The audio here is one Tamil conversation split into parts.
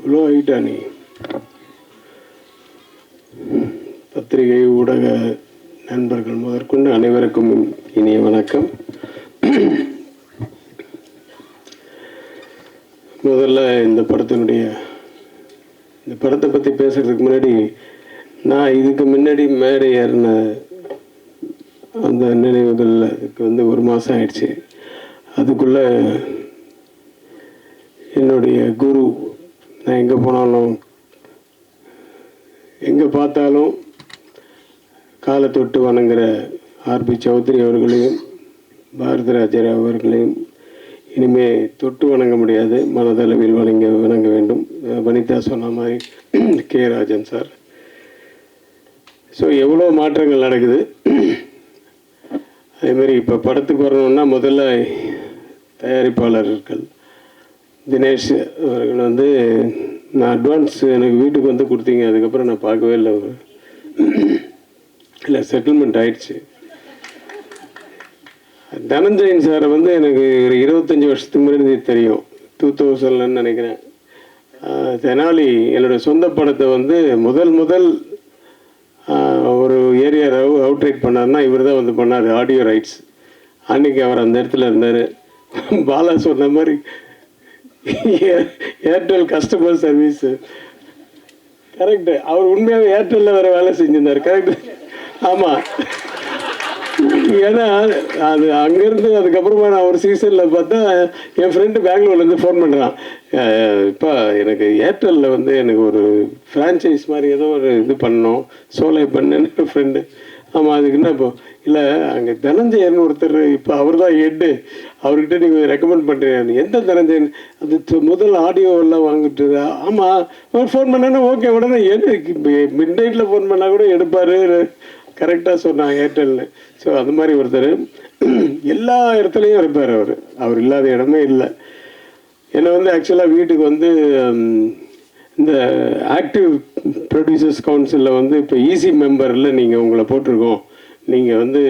இவ்வளோ ஆகிட்டா நீ. பத்திரிகை ஊடக நண்பர்கள் முதற்கொண்டு அனைவருக்கும் இனிய வணக்கம். முதல்ல இந்த படத்தை பற்றி பேசுகிறதுக்கு முன்னாடி நான் இதுக்கு முன்னாடி மேடை ஏறின அந்த நினைவுகள் அதுக்கு வந்து 1 மாதம் ஆயிடுச்சு. அதுக்குள்ளே என்னுடைய குரு, நான் எங்கே போனாலும் எங்கே பார்த்தாலும் காலை தொட்டு வணங்குற ஆர்பி சௌத்ரி அவர்களையும் பாரதிராஜர் அவர்களையும் இனிமேல் தொட்டு வணங்க முடியாது, மனதளவில் வணங்க வேண்டும். வனிதா சொன்ன மாதிரி கே ராஜன் சார். ஸோ எவ்வளோ மாற்றங்கள் நடக்குது. அதேமாதிரி இப்போ படத்துக்கு வரணுன்னா முதல்ல தயாரிப்பாளர்கள் தினேஷ் அவர்கள் வந்து நான் அட்வான்ஸ் எனக்கு வீட்டுக்கு வந்து கொடுத்தீங்க, அதுக்கப்புறம் நான் பார்க்கவே இல்லை. இல்லை செட்டில்மெண்ட் ஆயிடுச்சு. தனஞ்சயன் சாரை வந்து எனக்கு ஒரு 25 வருஷத்துக்கு முன்னாடி தெரியும், 2000 நினைக்கிறேன். தெனாலி என்னோடய சொந்த படத்தை வந்து முதல் ஒரு ஏரியா அவுட்ரைட் பண்ணார்னா இவர் தான் வந்து பண்ணார், ஆடியோ ரைட்ஸ். அன்றைக்கி அவர் அந்த இடத்துல இருந்தார். பாலா சொன்ன மாதிரி ஏர்டெல் கஸ்டமர் சர்வீஸ் கரெக்டு. அவர் உண்மையாக ஏர்டெல்லில் வேறு வேலை செஞ்சிருந்தார். கரெக்டு, ஆமாம். ஏன்னா அது அங்கேருந்து அதுக்கப்புறமா நான் ஒரு சீசனில் பார்த்தா என் ஃப்ரெண்டு பெங்களூர்லேருந்து ஃபோன் பண்ணுறான், இப்போ எனக்கு ஏர்டெல்லில் வந்து எனக்கு ஒரு ஃப்ரான்ச்சைஸ் மாதிரி ஏதோ ஒரு இது பண்ணோம், சோலை பண்ணேன்னு ஃப்ரெண்டு. ஆமாம், அதுக்கு என்ன இப்போ இல்லை அங்கே தனஞ்சயன் ஒருத்தர், இப்போ அவர் தான் ஹெட்டு, அவர்கிட்ட நீங்கள் ரெக்கமெண்ட் பண்ணுறீங்க. எந்த தனஞ்சயன்? அது முதல் ஆடியோவெல்லாம் வாங்கிட்டு. ஆமாம், அவர் ஃபோன் பண்ணேன்னா ஓகே, உடனே மிட் நைட்டில் ஃபோன் பண்ணால் கூட எடுப்பார். கரெக்டாக சொன்னாங்க ஏர்டெல்னு. ஸோ அது மாதிரி ஒருத்தர் எல்லா இடத்துலையும் இருப்பார். அவர் இல்லாத இடமே இல்லை. என்னை வந்து ஆக்சுவலாக வீட்டுக்கு வந்து இந்த ஆக்டிவ் ப்ரொடியூசர்ஸ் கவுன்சிலில் வந்து இப்போ ஈசி மெம்பரில் நீங்கள் உங்களை போட்டிருக்கோம், நீங்கள் வந்து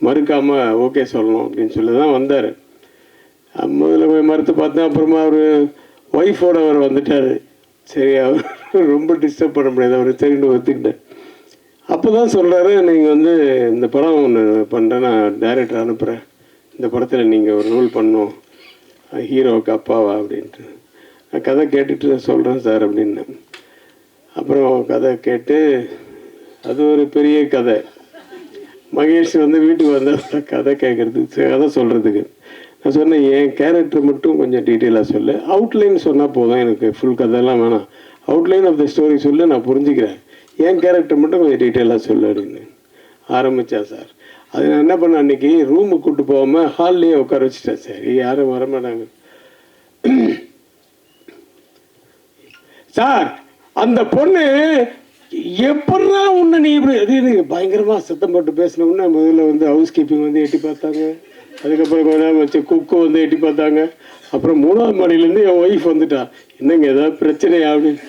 மறுக்காமல் ஓகே சொல்லணும் அப்படின்னு சொல்லி தான் வந்தார். முதல்ல போய் மறுத்து பார்த்தேன். அப்புறமா அவர் ஒய்ஃபோடு அவர் வந்துட்டார். சரி, அவர் ரொம்ப டிஸ்டர்ப் பண்ண முடியாது, அவர் சரின்னு ஒத்துக்கிட்டேன். அப்போ தான் சொல்கிறாரு, நீங்கள் வந்து இந்த படம் ஒன்று பண்ணுறேன், நான் டைரக்டர் அனுப்புகிறேன், இந்த படத்தில் நீங்கள் ஒரு ரோல் பண்ணணும், ஹீரோவுக்கு அப்பாவா அப்படின்ட்டு. நான் கதை கேட்டுட்டு சொல்கிறேன் சார் அப்படின்னு. அப்புறம் கதை கேட்டு அது ஒரு பெரிய கதை. மகேஷ் வந்து வீட்டுக்கு வந்தால் கதை கேட்குறதுக்கு, கதை சொல்கிறதுக்கு. நான் சொன்னேன், என் கேரக்டர் மட்டும் கொஞ்சம் டீட்டெயிலாக சொல்லு, அவுட்லைன் சொன்னால் போதும், எனக்கு ஃபுல் கதையெல்லாம் வேணாம், அவுட்லைன் ஆஃப் த ஸ்டோரி சொல்லு, நான் புரிஞ்சுக்கிறேன், என் கேரக்டர் மட்டும் கொஞ்சம் டீட்டெயிலாக சொல்லு அப்படின்னு ஆரம்பித்தா சார். அது நான் என்ன பண்ணேன், அன்றைக்கி ரூமுக்கு கூப்பிட்டு போகாமல் ஹால்லேயே உட்கார வச்சுட்டேன். சரி, யாரும் வரமாட்டாங்க. சார், அந்த பொண்ணு எப்படா உன்னை நீ இப்படி அது பயங்கரமாக சத்தம் போட்டு பேசினோம்னா முதல்ல வந்து ஹவுஸ் கீப்பிங் வந்து எட்டி பார்த்தாங்க, அதுக்கப்புறம் கொஞ்ச நேரம் வச்சு குக்கு வந்து எட்டி பார்த்தாங்க. அப்புறம் 3ஆவது மாடியிலேருந்து என் ஒய்ஃப் வந்துட்டா, என்னங்க ஏதாவது பிரச்சனையா அப்படின்னு.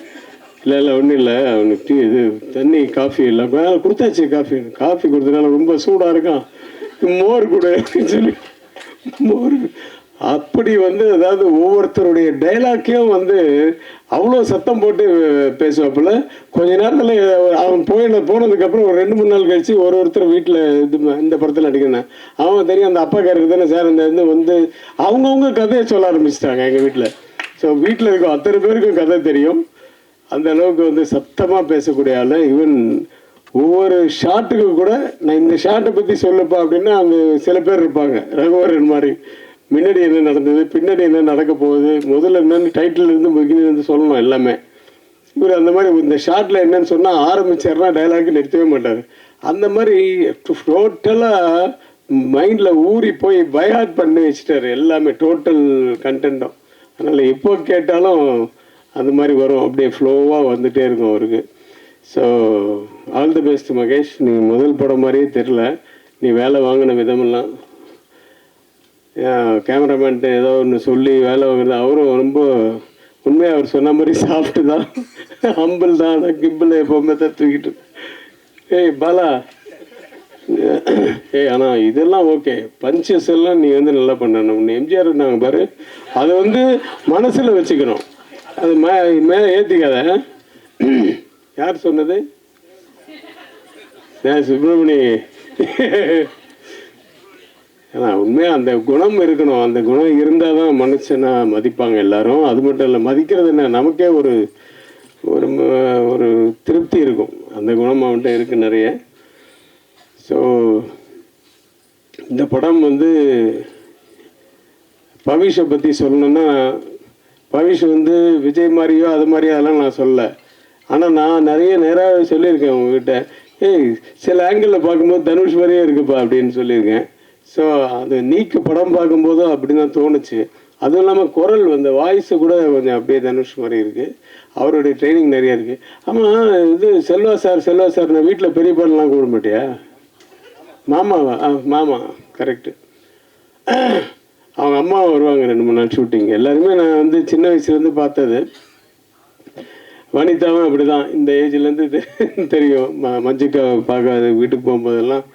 இல்லை ஒன்றும் இல்லை, அவனுக்கு இது தண்ணி காஃபி இல்லை கொடுத்தாச்சு, காஃபி கொடுத்தனால ரொம்ப சூடாக இருக்கான், மோர் கொடு அப்படின்னு சொல்லி மோர். அப்படி வந்து அதாவது ஒவ்வொருத்தருடைய டைலாக்கையும் வந்து அவ்வளோ சத்தம் போட்டு பேசுவாப்புல. கொஞ்ச நேரத்தில் அவன் போனதுக்கப்புறம் ஒரு 2-3 நாள் கழிச்சு ஒருத்தர் வீட்டில் இந்த படத்தில் நடிக்கிறேன், அவன் தெரியும் அந்த அப்பா கேரக்டர் தானே சார், அந்த இது வந்து அவங்கவுங்க கதையை சொல்ல ஆரம்பிச்சிட்டாங்க எங்கள் வீட்டில். ஸோ வீட்டில் இருக்கும் அத்தனை பேருக்கும் கதை தெரியும். அந்த அளவுக்கு வந்து சத்தமாக பேசக்கூடிய ஆள். ஈவன் ஒவ்வொரு ஷாட்டுக்கு கூட நான் இந்த ஷாட்டை பற்றி சொல்லப்பா அப்படின்னா அங்கே சில பேர் இருப்பாங்க, ரகுவரன் மாதிரி, முன்னாடி என்ன நடந்தது, பின்னாடி என்ன நடக்க போகுது, முதல்ல என்னென்னு டைட்டிலேருந்து முக்கியிலேருந்து சொல்லணும் எல்லாமே. இவர் அந்த மாதிரி இந்த ஷாட்டில் என்னன்னு சொன்னால் ஆரம்பிச்சார்னா டைலாக்கு நிறுத்தவே மாட்டார். அந்த மாதிரி டோட்டலாக மைண்டில் ஊறி போய் பைஹார்ட் பண்ணி வச்சுட்டார் எல்லாமே, டோட்டல் கண்டென்ட்டும். அதனால் எப்போ கேட்டாலும் அந்த மாதிரி வரும், அப்படியே ஃப்ளோவாக வந்துகிட்டே இருக்கும் அவருக்கு. So all the best Mahesh. நீ முதல் படம் மாதிரியே தெரில, நீ வேலை வாங்கின விதமெல்லாம். கேமராமேன்ட்டு ஏதோ ஒன்று சொல்லி வேலை வாங்குறது, அவரும் ரொம்ப உண்மையாக அவர் சொன்ன மாதிரி சாஃப்ட்டு தான், ஹம்பிள் தான். ஆனால் கிம்பிள் எப்போவுமே தான் தூக்கிட்டு. ஏய் பாலா, ஆனால் இதெல்லாம் ஓகே, பஞ்சஸ் எல்லாம் நீ வந்து நல்லா பண்ணணும். எம்ஜிஆர் நாங்கள் பாரு, அதை வந்து மனசில் வச்சுக்கணும். அது மேலே ஏற்றிக்காத. யார் சொன்னது? சுப்பிரமணி. ஏன்னா உண்மையாக அந்த குணம் இருக்கணும். அந்த குணம் இருந்தால் தான் மனுஷனா மதிப்பாங்க எல்லாரும். அது மட்டும் இல்லை, மதிக்கிறது என்ன, நமக்கே ஒரு ஒரு ஒரு திருப்தி இருக்கும். அந்த குணம் அவன்கிட்ட இருக்குது நிறைய. ஸோ இந்த படம் வந்து பவிஷை பற்றி சொல்லணுன்னா, பவிஷ் வந்து விஜய் மாதிரியோ அது மாதிரியோ அதெல்லாம் நான் சொல்லலை. ஆனால் நான் நிறைய நேராக சொல்லியிருக்கேன் உங்ககிட்ட, ஏய் சில ஆங்கிளில் பார்க்கும்போது தனுஷ் மாதிரியே இருக்குப்பா அப்படின்னு சொல்லியிருக்கேன். ஸோ அது நீக்கு படம் பார்க்கும்போதும் அப்படி தான் தோணுச்சு. அதுவும் இல்லாமல் குரல் வந்து வாய்ஸு கூட கொஞ்சம் அப்படியே தனுஷ் மாதிரி இருக்குது. அவருடைய ட்ரைனிங் நிறைய இருக்குது. ஆமாம், இது செல்வா சார் நான் வீட்டில் பெரிய பாடலாம் கூப்பிட மாட்டியா? மாமாவா? மாமா கரெக்டு. அவங்க அம்மா வருவாங்க 2-3 நாள் ஷூட்டிங். எல்லாருமே நான் வந்து சின்ன வயசுலேருந்து பார்த்தது. வனிதாவும் அப்படி தான், இந்த ஏஜ்லேருந்து தெரியும். மஞ்சிகாவை பார்க்காது வீட்டுக்கு போகும்போதெல்லாம்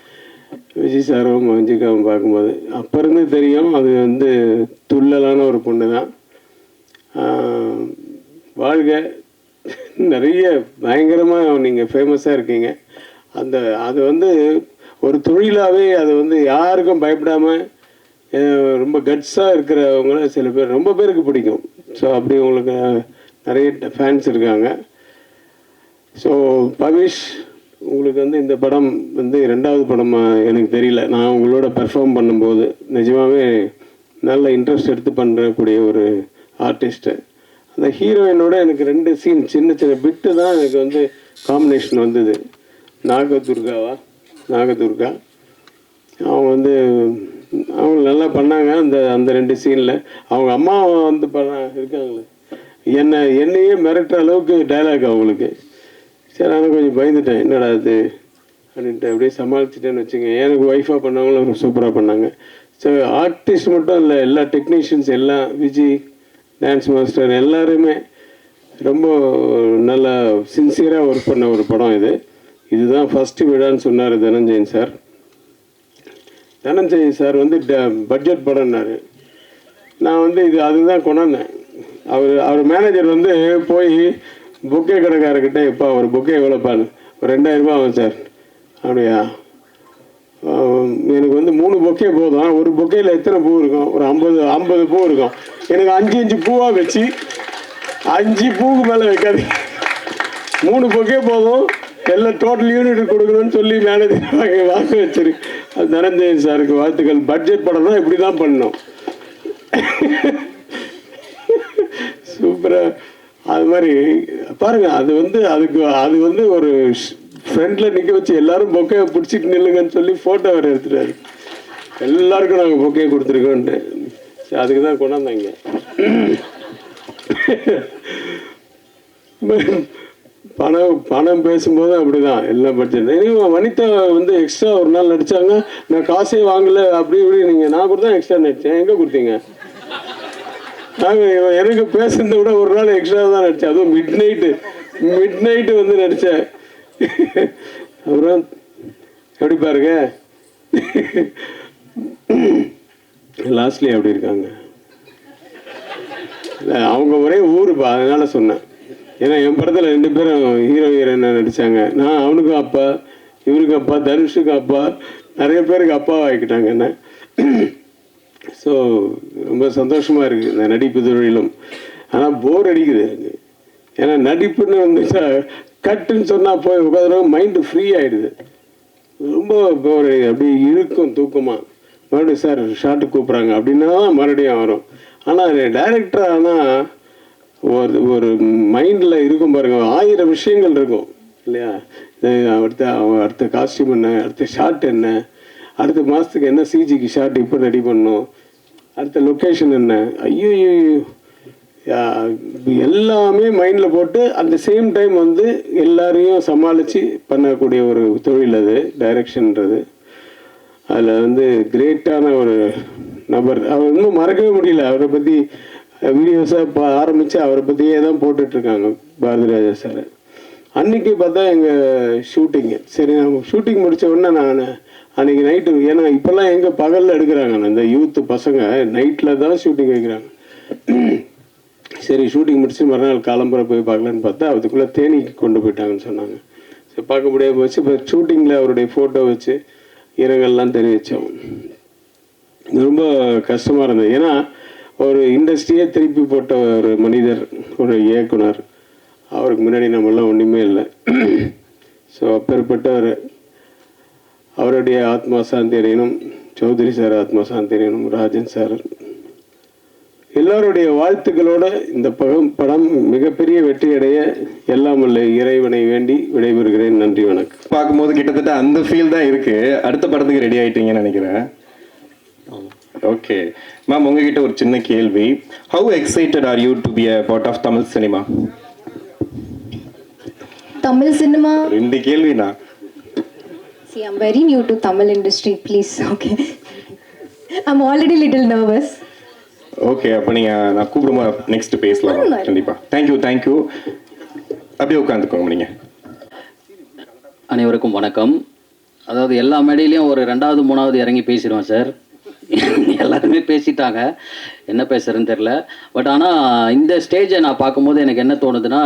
விஜய் சாரும் மஞ்சிகாவும் பார்க்கும்போது அப்போ இருந்து தெரியும். அது வந்து துள்ளலான ஒரு பொண்ணு தான். வாழ்க, நிறைய பயங்கரமாக நீங்கள் ஃபேமஸாக இருக்கீங்க. அது வந்து ஒரு தொழிலாகவே அது வந்து யாருக்கும் பயப்படாமல் ரொம்ப கட்ஸாக இருக்கிறவங்கள சில பேர் ரொம்ப பேருக்கு பிடிக்கும். ஸோ அப்படி உங்களுக்கு நிறைய ஃபேன்ஸ் இருக்காங்க. ஸோ பவிஷ், உங்களுக்கு வந்து இந்த படம் வந்து 2வது படமாக எனக்கு தெரியல. நான் உங்களோட பெர்ஃபார்ம் பண்ணும்போது நிஜமாகவே நல்ல இன்ட்ரெஸ்ட் எடுத்து பண்ணக்கூடிய ஒரு ஆர்டிஸ்ட்டு. அந்த ஹீரோயினோட எனக்கு 2 சீன் சின்ன சின்ன பிட்டு தான் எனக்கு வந்து காம்பினேஷன் வந்தது. நாகதுர்கா அவங்க வந்து அவங்க நல்லா பண்ணாங்க. அந்த 2 சீனில் அவங்க அம்மா வந்து இருக்காங்களே, என்னையே மிரட்டுற அளவுக்கு டைலாக் அவங்களுக்கு. சரி, நான் கொஞ்சம் பயந்துட்டேன், என்னடா அது அப்படின்ட்டு அப்படியே சமாளிச்சிட்டேன்னு வச்சுங்க. எனக்கு ஒய்ஃபாக பண்ணவங்களும் சூப்பராக பண்ணாங்க. ஸோ ஆர்டிஸ்ட் மட்டும் இல்லை, எல்லா டெக்னீஷியன்ஸ் எல்லாம், விஜய் டான்ஸ் மாஸ்டர் எல்லாருமே ரொம்ப நல்லா சின்சியராக ஒர்க் பண்ண ஒரு படம் இது. இதுதான் ஃபஸ்ட்டு விழான்னு சொன்னார் தனஞ்சயன் சார். தனஞ்சயன் சார் வந்து பட்ஜெட் படம்னாரு. நான் வந்து அதுதான் கொண்டாந்தேன். அவர் மேனேஜர் வந்து போய் பொக்கே கடைக்காரர்கிட்ட, இப்போ ஒரு பொக்கே எவ்வளோப்பான்னு, ஒரு 2000 ரூபா ஆகும் சார். அப்படியா, எனக்கு வந்து 3 பொக்கே போதும். ஒரு பொக்கையில் எத்தனை பூ இருக்கும்? ஒரு 50 பூ இருக்கும். எனக்கு 5 பூவாக வச்சு 5 பூவுக்கு மேலே வைக்காது, 3 பொக்கே போதும், எல்லாம் டோட்டல் யூனிட் கொடுக்கணும்னு சொல்லி மேனேஜர் வாங்க வச்சிரு. அது தனஞ்சயன் சாருக்கு வாழ்த்துக்கள். பட்ஜெட் படம் தான் இப்படி தான் பண்ணணும். சூப்பராக அது மாதிரி பாருங்கள். அது வந்து ஒரு ஃப்ரெண்டில் நிற்க வச்சு எல்லாரும் பொக்கையை பிடிச்சிட்டு நில்லுங்கன்னு சொல்லி ஃபோட்டோ வேறு எடுத்துட்டாரு. எல்லாருக்கும் நாங்கள் பொக்கையை கொடுத்துருக்கோன்ட்டு. அதுக்கு தான் கொண்டாந்தாங்க. பணம் பேசும்போது அப்படி தான் எல்லாம் பட்ஜெட். வனிதா வந்து எக்ஸ்ட்ரா ஒரு நாள் நடித்தாங்க. நான் காசே வாங்கலை அப்படி இப்படி. நான் கூட தான் எக்ஸ்ட்ரா நடித்தேன். எங்கே கொடுத்தீங்க? எனக்கு பேசுறதை விட ஒரு நாள் எக்ஸ்ட்ரா தான் நடித்தேன். அதுவும் மிட் நைட்டு வந்து நடித்தேன். அப்புறம் எப்படி பாருங்க, லாஸ்ட்லி அப்படி இருக்காங்க. இல்லை, அவங்க ஒரே ஊருப்பா, அதனால சொன்னேன். ஏன்னா என் படத்தில் 2 பேரும் ஹீரோயின் நடித்தாங்க. நான் அவனுக்கும் அப்பா, இவருக்கு அப்பா, தனுஷுக்கு அப்பா, நிறைய பேருக்கு அப்பாவை ஆக்கிட்டாங்க என்ன. ஸோ ரொம்ப சந்தோஷமாக இருக்குது இந்த நடிப்பு தொழிலும். ஆனால் போர் அடிக்குது எனக்கு. ஏன்னா நடிப்புன்னு வந்துச்சா கட்டுன்னு சொன்னால் போய் உட்காந்துருவோம், மைண்டு ஃப்ரீ ஆகிடுது. ரொம்ப போர் அடிக்குது. அப்படி இருக்கும் தூக்கமாக. மறுபடியும் சார் ஷார்ட்டு கூப்பிட்றாங்க அப்படின்னா தான் மறுபடியும் வரும். ஆனால் டைரக்டர் ஆனால் ஒரு மைண்டில் இருக்கும் பாருங்க, 1000 விஷயங்கள் இருக்கும் இல்லையா. அடுத்த காஸ்டியூம் என்ன, அடுத்த ஷார்ட் என்ன, அடுத்த மாதத்துக்கு என்ன சிஜிக்கு ஷார்ட் இப்போ ரெடி பண்ணணும், அடுத்த லொக்கேஷன் என்ன, ஐயோ எல்லாமே மைண்டில் போட்டு அந்த சேம் டைம் வந்து எல்லாரையும் சமாளித்து பண்ணக்கூடிய ஒரு தொழில் அது டைரக்ஷன்ன்றது. அதில் வந்து கிரேட்டான ஒரு நபர். அவர் இன்னும் மறக்கவே முடியல. அவரை பற்றி வீடியோஸாக ஆரம்பித்து அவரை பற்றியே தான் போட்டுட்ருக்காங்க பாரதிராஜா சார். அன்றைக்கி பார்த்தா எங்கள் ஷூட்டிங்கு. சரி, நம்ம ஷூட்டிங் முடித்த உடனே நான் அன்றைக்கி நைட்டு, ஏன்னா இப்போல்லாம் எங்கே பகலில் எடுக்கிறாங்க, இந்த யூத்து பசங்க நைட்டில் தான் ஷூட்டிங் வைக்கிறாங்க. சரி சரி ஷூட்டிங் முடிச்சு மறுநாள் காலம்புரை போய் பார்க்கலான்னு பார்த்தா அதுக்குள்ளே தேனிக்கு கொண்டு போயிட்டாங்கன்னு சொன்னாங்க. சரி பார்க்க முடியாது போச்சு. இப்போ ஷூட்டிங்கில் அவருடைய ஃபோட்டோ வச்சு இரங்கல்லாம் தெரிவித்தோம். ரொம்ப கஷ்டமாக இருந்தது. ஏன்னா ஒரு இண்டஸ்ட்ரியே திருப்பி போட்ட ஒரு மனிதர், ஒரு இயக்குனர், அவருக்கு முன்னாடி நம்மளாம் ஒன்றுமே இல்லை. ஸோ அப்பேற்பட்டவர், அவருடைய ஆத்மா சாந்தி அடையணும், சௌத்ரி சார் ஆத்மா சாந்தி அடையணும், ராஜன் சார் எல்லாருடைய வாழ்த்துக்களோட இந்த படம் மிகப்பெரிய வெற்றி அடைய எல்லாம் உள்ள இறைவனை வேண்டி விடைபெறுகிறேன். நன்றி, வணக்கம். பார்க்கும்போது கிட்டத்தட்ட அந்த ஃபீல் தான் இருக்கு. அடுத்த படத்துக்கு ரெடி ஆயிட்டீங்கன்னு நினைக்கிறேன். ஓகே மேம், உங்ககிட்ட ஒரு சின்ன கேள்வி. How excited are you to be a part of Tamil cinema? Tamil cinema, ரெண்டு கேள்வினா. See, I'm very new to Tamil industry, please. Okay. I'm already little nervous. Okay, அப்போ நீங்கள் நான் கூப்பிடும்போது நெக்ஸ்ட் பேசலாம். கண்டிப்பாக. தேங்க்யூ. அப்படியே உட்காந்துக்கோங்க நீங்கள். அனைவருக்கும் வணக்கம். அதாவது எல்லா மேடையிலையும் ஒரு 2வது 3வது இறங்கி பேசிடுவேன் சார். எல்லாருமே பேசிட்டாங்க, என்ன பேசுறதுன்னு தெரில. பட் ஆனால் இந்த ஸ்டேஜை நான் பார்க்கும்போது எனக்கு என்ன தோணுதுன்னா,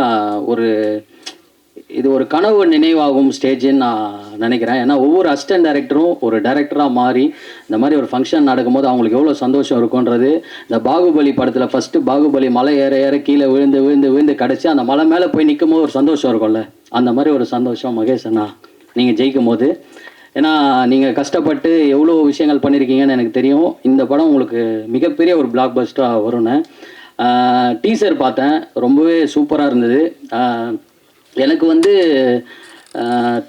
இது ஒரு கனவு நினைவாகும் ஸ்டேஜுன்னு நான் நினைக்கிறேன். ஏன்னா ஒவ்வொரு அசிஸ்டன்ட் டைரக்டரும் ஒரு டைரக்டராக மாறி இந்த மாதிரி ஒரு ஃபங்க்ஷன் நடக்கும்போது அவங்களுக்கு எவ்வளோ சந்தோஷம் இருக்குன்றது. இந்த பாகுபலி படத்தில் ஃபஸ்ட்டு பாகுபலி மலை ஏற கீழே விழுந்து கிடச்சி அந்த மலை மேலே போய் நிற்கும் போது ஒரு சந்தோஷம் இருக்கும்ல, அந்த மாதிரி ஒரு சந்தோஷம் மகேஷ் அண்ணா நீங்கள் ஜெயிக்கும் போது. ஏன்னா நீங்கள் கஷ்டப்பட்டு எவ்வளோ விஷயங்கள் பண்ணியிருக்கீங்கன்னு எனக்கு தெரியும். இந்த படம் உங்களுக்கு மிகப்பெரிய ஒரு பிளாக் பஸ்டராக வரும்னு. டீசர் பார்த்தேன், ரொம்பவே சூப்பராக இருந்தது. எனக்கு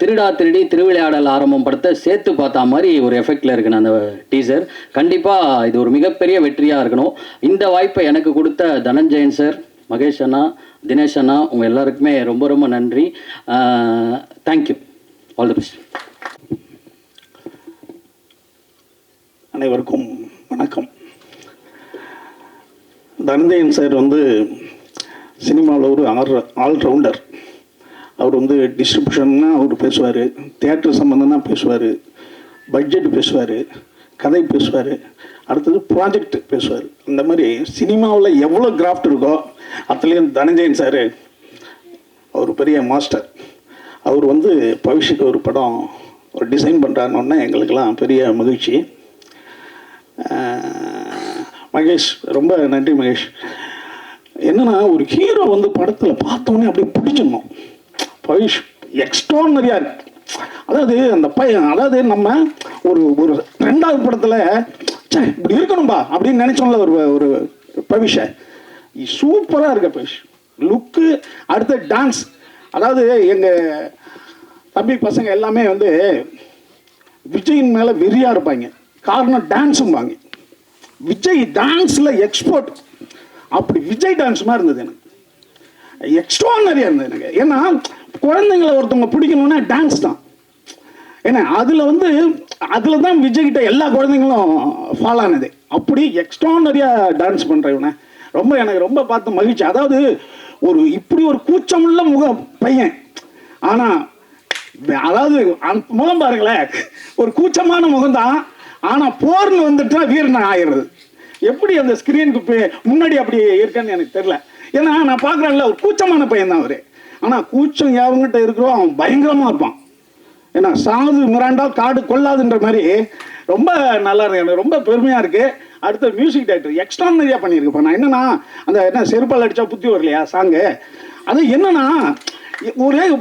திருடா திருடி திருவிளையாடல் ஆரம்பம் படத்தை சேர்த்து பார்த்தா மாதிரி ஒரு எஃபெக்டில் இருக்குன்னு அந்த டீசர். கண்டிப்பாக இது ஒரு மிகப்பெரிய வெற்றியாக இருக்கணும். இந்த வாய்ப்பை எனக்கு கொடுத்த தனஞ்சயன் சார், மகேஷ் அண்ணா, தினேஷ் அண்ணா, உங்கள் எல்லாருக்குமே ரொம்ப ரொம்ப நன்றி. தேங்க்யூ. All the best. அனைவருக்கும் வணக்கம். தனஞ்சயன் சார் சினிமாவில் ஒரு ஆல்ரவுண்டர். அவர் டிஸ்ட்ரிபியூஷன்னா அவர் பேசுவார், தியேட்டர் சம்மந்தம்னா பேசுவார், பட்ஜெட் பேசுவார், கதை பேசுவார், அடுத்தது ப்ராஜெக்ட் பேசுவார். இந்த மாதிரி சினிமாவில் எவ்வளோ கிராஃப்ட் இருக்கோ அதுலேயும் தனஞ்சயன் சார் அவர் பெரிய மாஸ்டர். அவர் பவிஷ்க்கு ஒரு படம் ஒரு டிசைன் பண்ணுறாருன்னா எங்களுக்கெல்லாம் பெரிய மகிழ்ச்சி. மகேஷ், ரொம்ப நன்றி மகேஷ். என்னன்னா ஒரு ஹீரோ படத்தில் பார்த்தோன்னே அப்படியே பிடிச்சிடணும். பவிஷ் எக்ஸ்ட்ரானரியா இருக்கு. அதாவது அந்த பையன், அதாவது நம்ம ஒரு 2வது படத்தில் இப்படி இருக்கணும்பா அப்படின்னு நினைச்சோம்ல ஒரு பவிஷ, சூப்பராக இருக்க பவிஷ். லுக்கு, அடுத்த டான்ஸ். அதாவது எங்கள் தம்பி பசங்க எல்லாமே விஜயின் மேலே வெறியாக இருப்பாங்க. காரணம் டான்ஸும் வாங்க. விஜய் டான்ஸில் எக்ஸ்போர்ட். அப்படி விஜய் டான்ஸ் மாதிரி இருந்தது எனக்கு, எக்ஸ்ட்ரானரியாக இருந்தது எனக்கு. ஏன்னா குழந்தைங்களை ஒருத்தவங்க பிடிக்கணும்னா டான்ஸ் தான். ஏன்னா அதில் தான் விஜய்கிட்ட எல்லா குழந்தைங்களும் ஃபாலோ ஆனது. அப்படி எக்ஸ்ட்ரானரியாக டான்ஸ் பண்ணுறவன எனக்கு ரொம்ப பார்த்து மகிழ்ச்சி. அதாவது இப்படி ஒரு கூச்சமுள்ள பையன், ஆனால் அதாவது முகம் பாருங்களேன், ஒரு கூச்சமான முகம்தான், ஆனால் போர்னு வந்துட்டா வீரன் ஆயிடுறது. எப்படி அந்த ஸ்க்ரீனுக்கு முன்னாடி அப்படி இருக்கேன்னு எனக்கு தெரியல. ஏன்னா நான் பார்க்குறேன்ல, ஒரு கூச்சமான பையன் தான் அவர். ஆனால் கூச்சம் யாவங்கிட்ட இருக்கிறோம், அவன் பயங்கரமாக இருப்பான். ஏன்னா சாது மிராண்டா காடு கொள்ளாதுன்ற மாதிரி ரொம்ப நல்லா இருக்கு. எனக்கு ரொம்ப பெருமையாக இருக்குது. அடுத்த மியூசிக் டைரக்டர் எக்ஸ்ட்ரானரியாக பண்ணியிருக்கப்பா. நான் அந்த செருப்பால் அடித்தா புத்தி வரலையா சாங்கு, அது என்னன்னா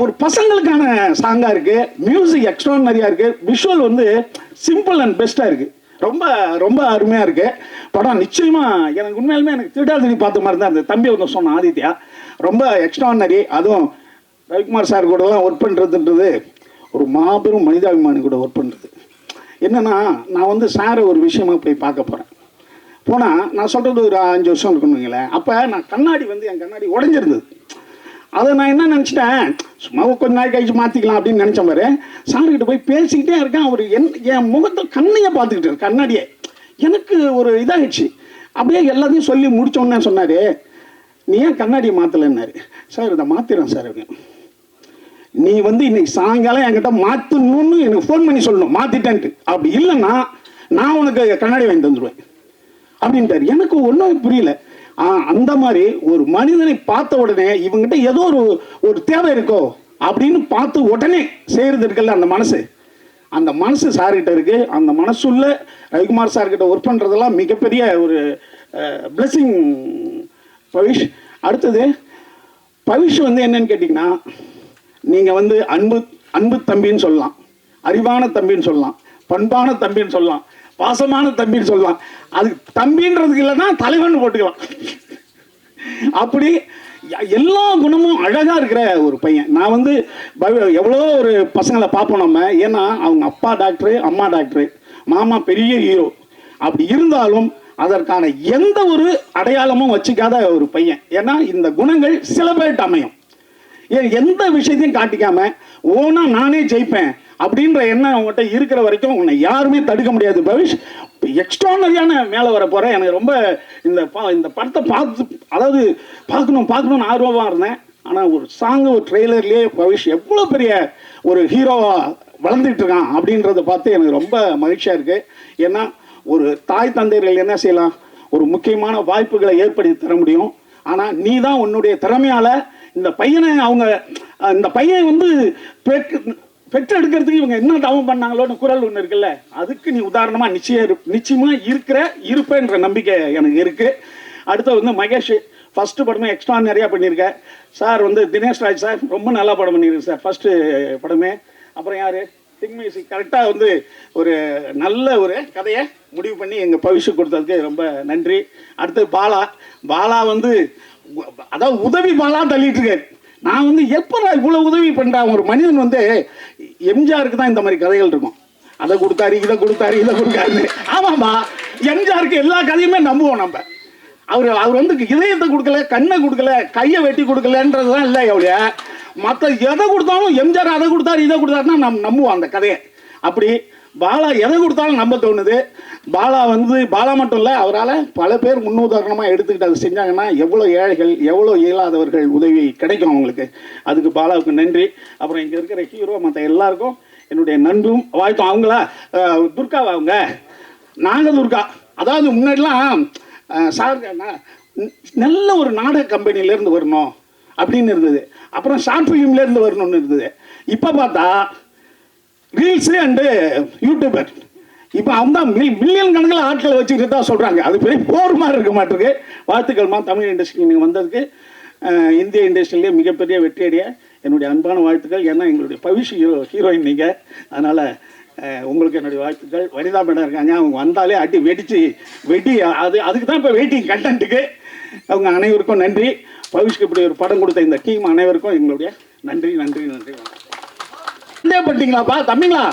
ஒரு பசங்களுக்கான சாங்காக இருக்குது. மியூசிக் எக்ஸ்ட்ரானரியாக இருக்குது. விஷுவல் சிம்பிள் அண்ட் பெஸ்ட்டாக இருக்குது. ரொம்ப ரொம்ப அருமையாக இருக்குது படம். நிச்சயமாக எனக்கு உண்மையாலுமே எனக்கு திருடாதினி பார்த்த மாதிரி தான் அந்த தம்பி சொன்ன ஆதித்யா ரொம்ப எக்ஸ்ட்ரானரி. அதுவும் ரவிக்குமார் சார் கூடலாம் ஒர்க் பண்ணுறதுன்றது ஒரு மாபெரும் மனிதாபிமானி கூட ஒர்க் பண்ணுறது. என்னென்னா நான் சாரை ஒரு விஷயமா போய் பார்க்க போகிறேன். போனால் நான் சொல்கிறது ஒரு 5 வருஷம் இருக்கணுங்களேன். அப்போ நான் கண்ணாடி என் கண்ணாடி உடஞ்சிருந்தது. அதை நான் என்ன நினச்சிட்டேன், சும்மா கொஞ்ச நாள் கழிச்சு மாற்றிக்கலாம் அப்படின்னு நினச்ச மாதிரி சார்கிட்ட போய் பேசிக்கிட்டே இருக்கேன். அவர் என் முகத்தை கண்ணையே பார்த்துக்கிட்டு கண்ணாடியே. எனக்கு ஒரு இதாகிடுச்சு. அப்படியே எல்லாத்தையும் சொல்லி முடித்தோன்னே சொன்னார், நீ ஏன் கண்ணாடியை மாற்றலைன்னாரு. சார் இதை மாற்றிடுறேன் சார் அப்படின்னு. நீ இன்னைக்கு சாயங்காலம் என்கிட்ட மாற்றணும்னு எனக்கு ஃபோன் பண்ணி சொல்லணும், மாற்றிட்டேன்ட்டு. அப்படி இல்லைன்னா நான் உனக்கு கண்ணாடி வாங்கி தந்துடுவேன் அப்படின்ட்டார். எனக்கு ஒன்றும் புரியல. அந்த மாதிரி ஒரு மனிதனை பார்த்த உடனே இவங்ககிட்ட ஏதோ ஒரு தேவை இருக்கோ அப்படின்னு பார்த்து உடனே செய்கிறது இருக்குல்ல அந்த மனசு சார்கிட்ட இருக்கு. அந்த மனசுள்ள ரவிக்குமார் சார்கிட்ட ஒர்க் பண்ணுறதெல்லாம் மிகப்பெரிய ஒரு பிளெஸிங் பவிஷ். அடுத்தது பவிஷ் வந்து என்னன்னு கேட்டிங்கன்னா, நீங்கள் வந்து அன்பு தம்பின்னு சொல்லலாம், அறிவான தம்பின்னு சொல்லலாம், பண்பான தம்பின்னு சொல்லலாம், பாசமான தம்பின்னு சொல்லலாம். அது தம்பின்றதுக்கு இல்லைன்னா தலைவன் போட்டுக்கலாம். அப்படி எல்லா குணமும் அழகாக இருக்கிற ஒரு பையன். நான் வந்து எவ்வளோ ஒரு பசங்களை பார்ப்போம் நம்ம. ஏன்னா அவங்க அப்பா டாக்டரு, அம்மா டாக்டரு, மாமா பெரிய ஹீரோ. அப்படி இருந்தாலும் அதற்கான எந்த ஒரு அடையாளமும் வச்சுக்காத ஒரு பையன். ஏன்னா இந்த குணங்கள் சில பேர்கிட்ட அமையும். எந்த விஷயத்தையும் காட்டிக்காம ஓனா நானே ஜெயிப்பேன் அப்படின்ற எண்ணம் அவங்ககிட்ட இருக்கிற வரைக்கும் உன்னை யாருமே தடுக்க முடியாது பவிஷ். எக்ஸ்ட்ரானரியான மேலே வர போகிறேன். எனக்கு ரொம்ப இந்த படத்தை அதாவது பார்க்கணும்னு ஆர்வமாக இருந்தேன். ஆனால் ஒரு சாங்கு ஒரு ட்ரெய்லர்லேயே பவிஷ் எவ்வளோ பெரிய ஒரு ஹீரோவாக வளர்ந்துட்டு இருக்கான் அப்படின்றத பார்த்து எனக்கு ரொம்ப மகிழ்ச்சியாக இருக்குது. ஏன்னா ஒரு தாய் தந்தையர்கள் என்ன செய்யலாம், ஒரு முக்கியமான வாய்ப்புகளை ஏற்படுத்தி தர முடியும். ஆனால் நீ தான் உன்னுடைய திறமையால் இந்த பையன் வந்து பெற்றெடுக்கிறதுக்கு இவங்க என்ன தவம் பண்ணாங்களோன்னு குரல் ஒன்று இருக்குல்ல, அதுக்கு நீ உதாரணமாக நிச்சயமாக இருப்பேன்ற நம்பிக்கை எனக்கு இருக்குது. அடுத்து வந்து மகேஷ் ஃபஸ்ட்டு படமே எக்ஸ்ட்ரா நிறையா பண்ணியிருக்கேன் சார். வந்து தினேஷ் ராஜ் சார் ரொம்ப நல்லா படம் பண்ணியிருக்கு சார் ஃபஸ்ட்டு படமே. அப்புறம் யார் திங் மியூசிக் கரெக்டாக வந்து ஒரு நல்ல ஒரு கதையை முடிவு பண்ணி எங்கள் பவிஷுக்கு கொடுத்ததுக்கு ரொம்ப நன்றி. அடுத்து பாலா வந்து அதாவது உதவி பாலா தள்ளிட்டு இருக்காரு. நான் வந்து எப்போ இவ்வளோ உதவி பண்ணுறேன். ஒரு மனிதன் வந்து எம்ஜிஆருக்கு தான் இந்த மாதிரி கதைகள் இருக்கும். அதை கொடுத்தாரு, இதை கொடுக்காரு. ஆமாம்மா, எம்ஜிஆருக்கு எல்லா கதையுமே நம்புவோம் நம்ம. அவர் வந்து இதயத்தை கொடுக்கல, கண்ணை கொடுக்கல, கையை வெட்டி கொடுக்கலன்றது தான் இல்லை எவ்வளோ. மற்ற எதை கொடுத்தாலும் எம்ஜிஆர் அதை கொடுத்தாரு இதை கொடுத்தாருன்னா நம்ம நம்புவோம் அந்த கதையை. அப்படி பாலா எதை கொடுத்தாலும் நம்ப தோணுது. பாலா மட்டும் இல்லை, அவரால் பல பேர் முன்னுதாரணமாக எடுத்துக்கிட்டு அதை செஞ்சாங்கன்னா எவ்வளோ ஏழைகள், எவ்வளோ இயலாதவர்கள் உதவி கிடைக்கும் அவங்களுக்கு. அதுக்கு பாலாவுக்கு நன்றி. அப்புறம் இங்கே இருக்கிற ஹீரோ மற்ற எல்லாருக்கும் என்னுடைய நன்றும் வாழ்த்தும். அவங்களா துர்காவா அவங்க துர்கா. அதாவது முன்னாடிலாம் சார் நல்ல ஒரு நாடக கம்பெனிலேருந்து வரணும் அப்படின்னு இருந்தது. அப்புறம் ஷார்ட் ஃபிலிம்லேருந்து வரணும்னு இருந்தது. இப்போ பார்த்தா ரீல்ஸு அண்டு யூடியூபர். இப்போ அவங்க தான் மில்லியன் கணக்கில் ஆட்களை வச்சுக்கிட்டு தான் சொல்கிறாங்க. அது பெரிய போர் மாதிரி இருக்க மாட்டிருக்கு. வாழ்த்துக்கள்மா தமிழ் இண்டஸ்ட்ரி நீங்கள் வந்ததுக்கு. இந்திய இண்டஸ்ட்ரியிலே மிகப்பெரிய வெற்றியடைய என்னுடைய அன்பான வாழ்த்துக்கள். ஏன்னா எங்களுடைய பவிஷ் ஹீரோயின் நீங்கள், அதனால் உங்களுக்கு என்னுடைய வாழ்த்துக்கள். வனிதா மேடம் இருக்காங்க, அவங்க வந்தாலே அடி வெடி அதுக்கு தான் இப்போ வெயிட்டிங் கண்டென்ட்டுக்கு. அவங்க அனைவருக்கும் நன்றி. பவிஷ்க்கு இப்படி ஒரு படம் கொடுத்த இந்த டீம் அனைவருக்கும் எங்களுடைய நன்றி. பட்டீங்களாப்பா தம்பிங்களா,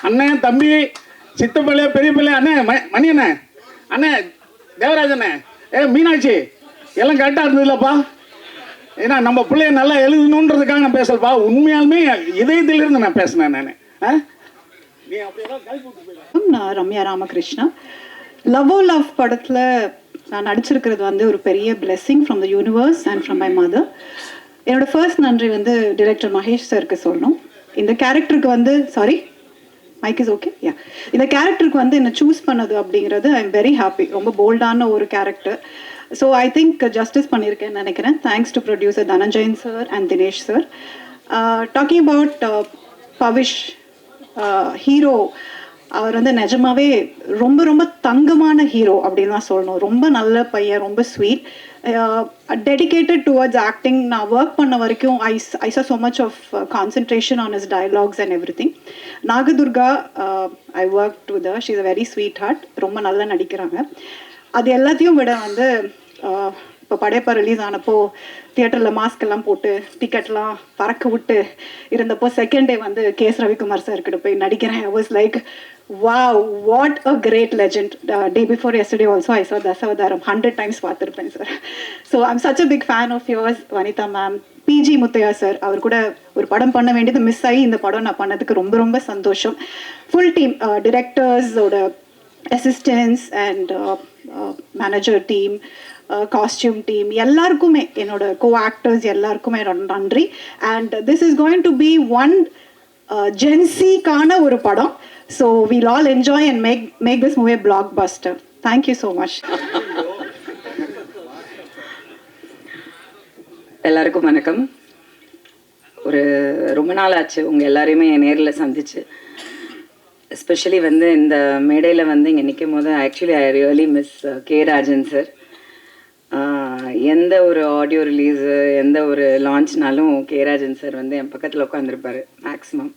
அண்ணன் தம்பி சித்தப்பிள்ளை பெரிய பிள்ளை அண்ணன் மணி அண்ணன் தேவராஜ் அண்ணன் மீனாட்சி எல்லாம் கரெக்டாக இருந்ததுலப்பா. ஏன்னா நம்ம பிள்ளைய நல்லா எழுதணுன்றதுக்காக நான் பேசலப்பா. உண்மையாலுமே இதயத்திலிருந்து நான் பேசினேன் நான். நான் ரம்யா ராமகிருஷ்ணா. லவ் ஓ லவ் படத்தில் நான் நடிச்சிருக்கிறது வந்து ஒரு பெரிய blessing from the universe and from my mother. என்னோட ஃபர்ஸ்ட் நன்றி வந்து டிரெக்டர் மகேஷ் சாருக்கு சொல்லணும். இந்த கேரக்டருக்கு வந்து மைக் இஸ் ஓகே யா, இந்த கேரக்டருக்கு வந்து என்னை சூஸ் பண்ணது அப்படிங்கிறது ஐ எம் வெரி ஹாப்பி. ரொம்ப போல்டான ஒரு character. So I think justice பண்ணியிருக்கேன்னு நினைக்கிறேன். Thanks to producer Dhananjayan sir and Dinesh sir. Talking about Pavish hero, அவர் வந்து நிஜமாவே ரொம்ப ரொம்ப தங்கமான ஹீரோ அப்படின்னு தான் சொல்லணும். ரொம்ப நல்ல பையன், ரொம்ப ஸ்வீட், டெடிக்கேட்டட் டுவர்ட்ஸ் ஆக்டிங். நான் ஒர்க் பண்ண வரைக்கும் ஐ saw so much of concentration on his dialogues and everything. Nagadurga, I worked with her. She's a very sweetheart. ரொம்ப நல்லா நடிக்கிறாங்க. அது எல்லாத்தையும் விட வந்து இப்போ படையப்பா ரிலீஸ் ஆனப்போ தியேட்டரில் மாஸ்க் எல்லாம் போட்டு டிக்கெட்லாம் பறக்க விட்டு இருந்தப்போ செகண்ட் டே வந்து கேஎஸ் ரவிக்குமார் சார் கிட்ட போய் நடிக்கிறேன். I was like, wow, what a great legend. Day before yesterday also I saw Dasavatharam 100 times பார்த்துருப்பேன் sir. So I'm such a big fan of yours, Vanitha ma'am. PG Muthiah sir, அவர் கூட ஒரு படம் பண்ண வேண்டியது மிஸ் ஆகி இந்த படம் நான் பண்ணதுக்கு ரொம்ப ரொம்ப சந்தோஷம். ஃபுல் டீம், டிரெக்டர்ஸோட assistants and manager team, costume team எல்லாருக்குமே, என்னோட கோ ஆக்டர்ஸ் எல்லாருக்குமே என்னோட நன்றி. And this is going to be one ஜென்சிக்கான ஒரு படம். So we'll all enjoy and make this movie blockbuster. Thank you so much. எல்லாருக்கும் வணக்கம். ஒரு ரொம்ப நாள் ஆச்சு உங்கள் எல்லாரையுமே நேரில் சந்திச்சு. எஸ்பெஷலி வந்து இந்த மேடையில் வந்து இங்கே நிற்கும் போது actually I really miss K Rajan sir. எந்த ஒரு ஆடியோ ரிலீஸு எந்த ஒரு லான்ச்னாலும் கே ராஜன் சார் வந்து என் பக்கத்தில் உட்காந்துருப்பார் மேக்ஸிமம்.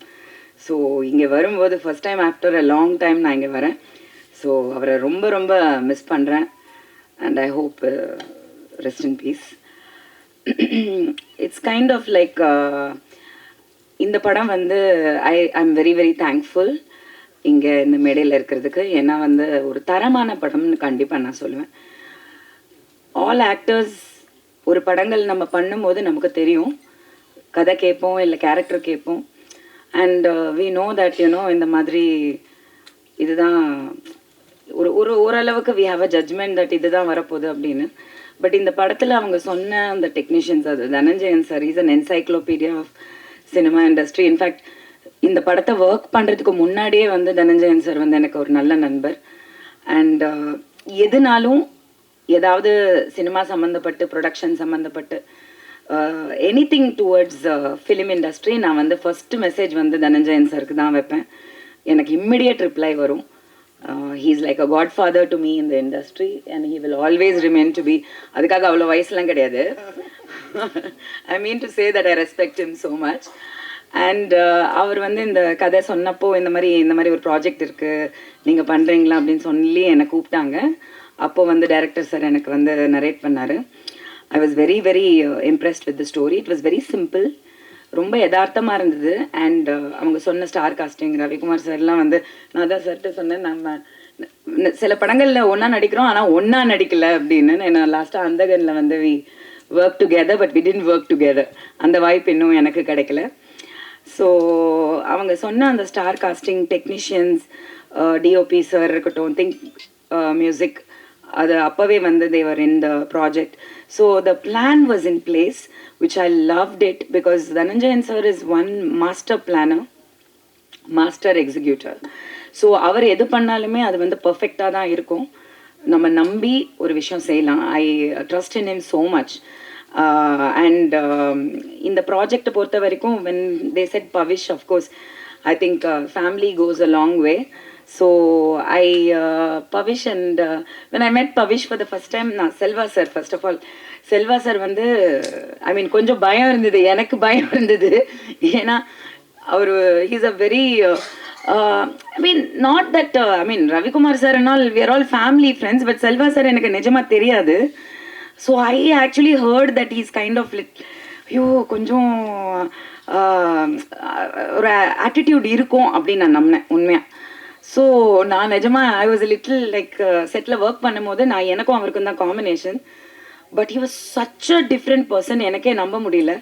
ஸோ இங்கே வரும்போது first time after a long time நான் இங்கே வரேன். ஸோ அவரை ரொம்ப ரொம்ப மிஸ் பண்ணுறேன். And I hope rest in peace. It's kind of like இந்த படம் வந்து ஐம் வெரி வெரி தேங்க்ஃபுல் இங்கே இந்த மேடையில் இருக்கிறதுக்கு. ஏன்னா வந்து ஒரு தரமான படம்னு கண்டிப்பாக நான் சொல்லுவேன். ஆல் ஆக்டர்ஸ் ஒரு படங்கள் நம்ம பண்ணும்போது நமக்கு தெரியும், கதை கேட்போம் இல்லை கேரக்டர் கேட்போம். And we know that you know இந்த மாதிரி இதுதான் ஒரு ஒரு ஓரளவுக்கு வி ஹாவ் அ ஜட்ஜ்மெண்ட் தட் இதுதான் வரப்போகுது அப்படின்னு. பட் இந்த படத்தில் அவங்க சொன்ன அந்த டெக்னீஷியன்ஸ், அது Dhananjayan sir is an encyclopedia of cinema industry. In fact இந்த படத்தை ஒர்க் பண்ணுறதுக்கு முன்னாடியே வந்து தனஞ்சயன் சார் வந்து எனக்கு ஒரு நல்ல நண்பர். அண்ட் எதுனாலும் ஏதாவது சினிமா சம்மந்தப்பட்டு ப்ரொடக்ஷன் சம்மந்தப்பட்டு எனிதிங் டுவர்ட்ஸ் ஃபிலிம் இண்டஸ்ட்ரி நான் வந்து ஃபஸ்ட்டு மெசேஜ் வந்து தனஞ்சயன் சாருக்கு தான் வைப்பேன். எனக்கு இம்மிடியட் ரிப்ளை வரும். He's like a godfather to me in the industry and he will always remain to be. அதுக்காக அவ்வளோ வயசுலாம் கிடையாது. I mean to say that I respect him so much. And அவர் வந்து இந்த கதை சொன்னப்போ இந்த மாதிரி ஒரு ப்ராஜெக்ட் இருக்குது நீங்கள் பண்ணுறீங்களா அப்படின்னு சொல்லி என்னை கூப்பிட்டாங்க. அப்போது வந்து டைரக்டர் சார் எனக்கு வந்து நரேட் பண்ணார். I was very very impressed with the story. It was very simple, ரொம்ப யதார்த்தமாக இருந்தது. அண்ட் அவங்க சொன்ன ஸ்டார் காஸ்டிங் ரவிக்குமார் சார்லாம் வந்து நான் தான் சார்கிட்ட சொன்னேன், நம்ம சில படங்களில் ஒன்றா நடிக்கிறோம் ஆனால் ஒன்றா நடிக்கலை அப்படின்னு. நான் லாஸ்ட்டாக அந்தகனில் வந்து we work together but we didn't work together. அந்த வாய்ப்பு இன்னும் எனக்கு கிடைக்கல. ஸோ அவங்க சொன்ன அந்த star casting technicians, DOP sir இருக்கட்டும், திங்க் மியூசிக், அது அப்போவே வந்து they were in the project. So the plan was in place which I loved it because Dhananjayan sir is one master planner, master executor. So அவர் எது பண்ணாலுமே அது வந்து பர்ஃபெக்டாக தான் இருக்கும். நம்ம நம்பி ஒரு விஷயம் செய்யலாம். I trust in him so much. And இந்த ப்ராஜெக்டை பொறுத்த வரைக்கும் when they said Pavish, of course I think family goes a long way. So I Pavish and when I met Pavish for the first time, Selva sir, first of all Selva sir வந்து ஐ மீன் கொஞ்சம் பயம் இருந்தது, எனக்கு பயம் இருந்தது. ஏன்னா அவர் he's a very I mean not that I mean Ravikumar sir and all we are all family friends, but Selva sir எனக்கு நிஜமாக தெரியாது. So I actually heard that he's kind of ஐயோ கொஞ்சம் ஒரு ஆட்டிடியூட் இருக்கும் அப்படின்னு நான் நம்பினேன் உண்மையாக. ஸோ நான் நிஜமாக I was little like settle work பண்ணும்போது எனக்கும் அவருக்கும் தான் combination. But he was such a different person. எனக்கே நம்ப முடியல.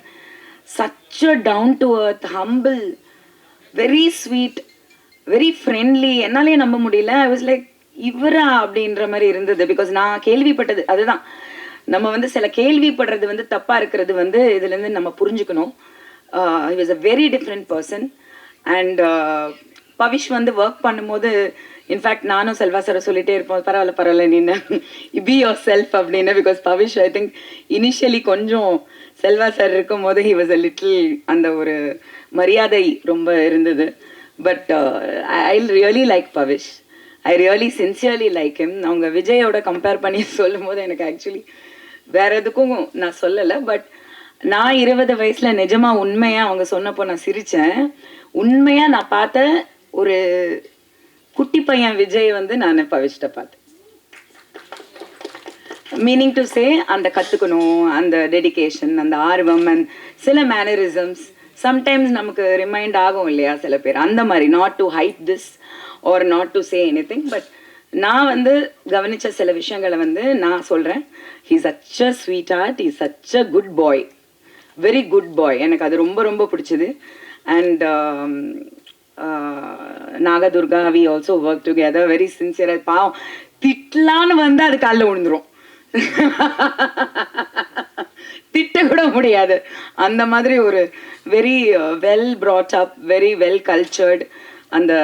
Such a down to earth, humble, very sweet, very friendly. என்னாலே நம்ப முடியல. I was like இவரா அப்படின்ற மாதிரி இருந்தது. பிகாஸ் நான் கேள்விப்பட்டது அதுதான். நம்ம வந்து சில கேள்விப்படுறது வந்து தப்பாக இருக்கிறது வந்து இதுலேருந்து நம்ம புரிஞ்சுக்கணும். he was a very different person. And Pavish வந்து ஒர்க் பண்ணும்போது இன்ஃபேக்ட் நானும் செல்வா சாரை சொல்லிகிட்டே இருப்போம், பரவாயில்ல நீன்னு பி யோர் செல்ஃப் அப்படின்னு. Because Pavish I think initially கொஞ்சம் செல்வா சார் இருக்கும் போது ஹி வாஸ் அ லிட்டில் அந்த ஒரு மரியாதை ரொம்ப இருந்தது. But I really like Pavish. I really sincerely like him. அவங்க விஜயோட கம்பேர் பண்ணி சொல்லும் போது எனக்கு ஆக்சுவலி வேற எதுக்கும் நான் சொல்லலை. பட் நான் 20 வயசில் நிஜமாக உண்மையாக அவங்க சொன்னப்போ நான் சிரித்தேன். உண்மையாக நான் பார்த்த ஒரு குட்டி பையன் விஜய் வந்து நான் பவிஷ்ட பார்த்தேன். மீனிங் டு சே அந்த கற்றுக்கணும், அந்த டெடிகேஷன், அந்த ஆர்வம் அண்ட் சில மேனரிசம்ஸ் சம்டைம்ஸ் நமக்கு ரிமைண்ட் ஆகும் இல்லையா சில பேர், அந்த மாதிரி. Not to hide this or not to say anything, but நான் வந்து கவனித்த சில விஷயங்களை வந்து நான் சொல்கிறேன். He such a sweetheart, he such a good boy, very good boy. எனக்கு அது ரொம்ப ரொம்ப பிடிச்சது. And Nagadurga we also work together, very சின்சியராக. பாவம் திட்டலான்னு வந்து அது காலில் விழுந்துரும், திட்ட கூட முடியாது. அந்த மாதிரி ஒரு very well brought up, very well cultured. அந்த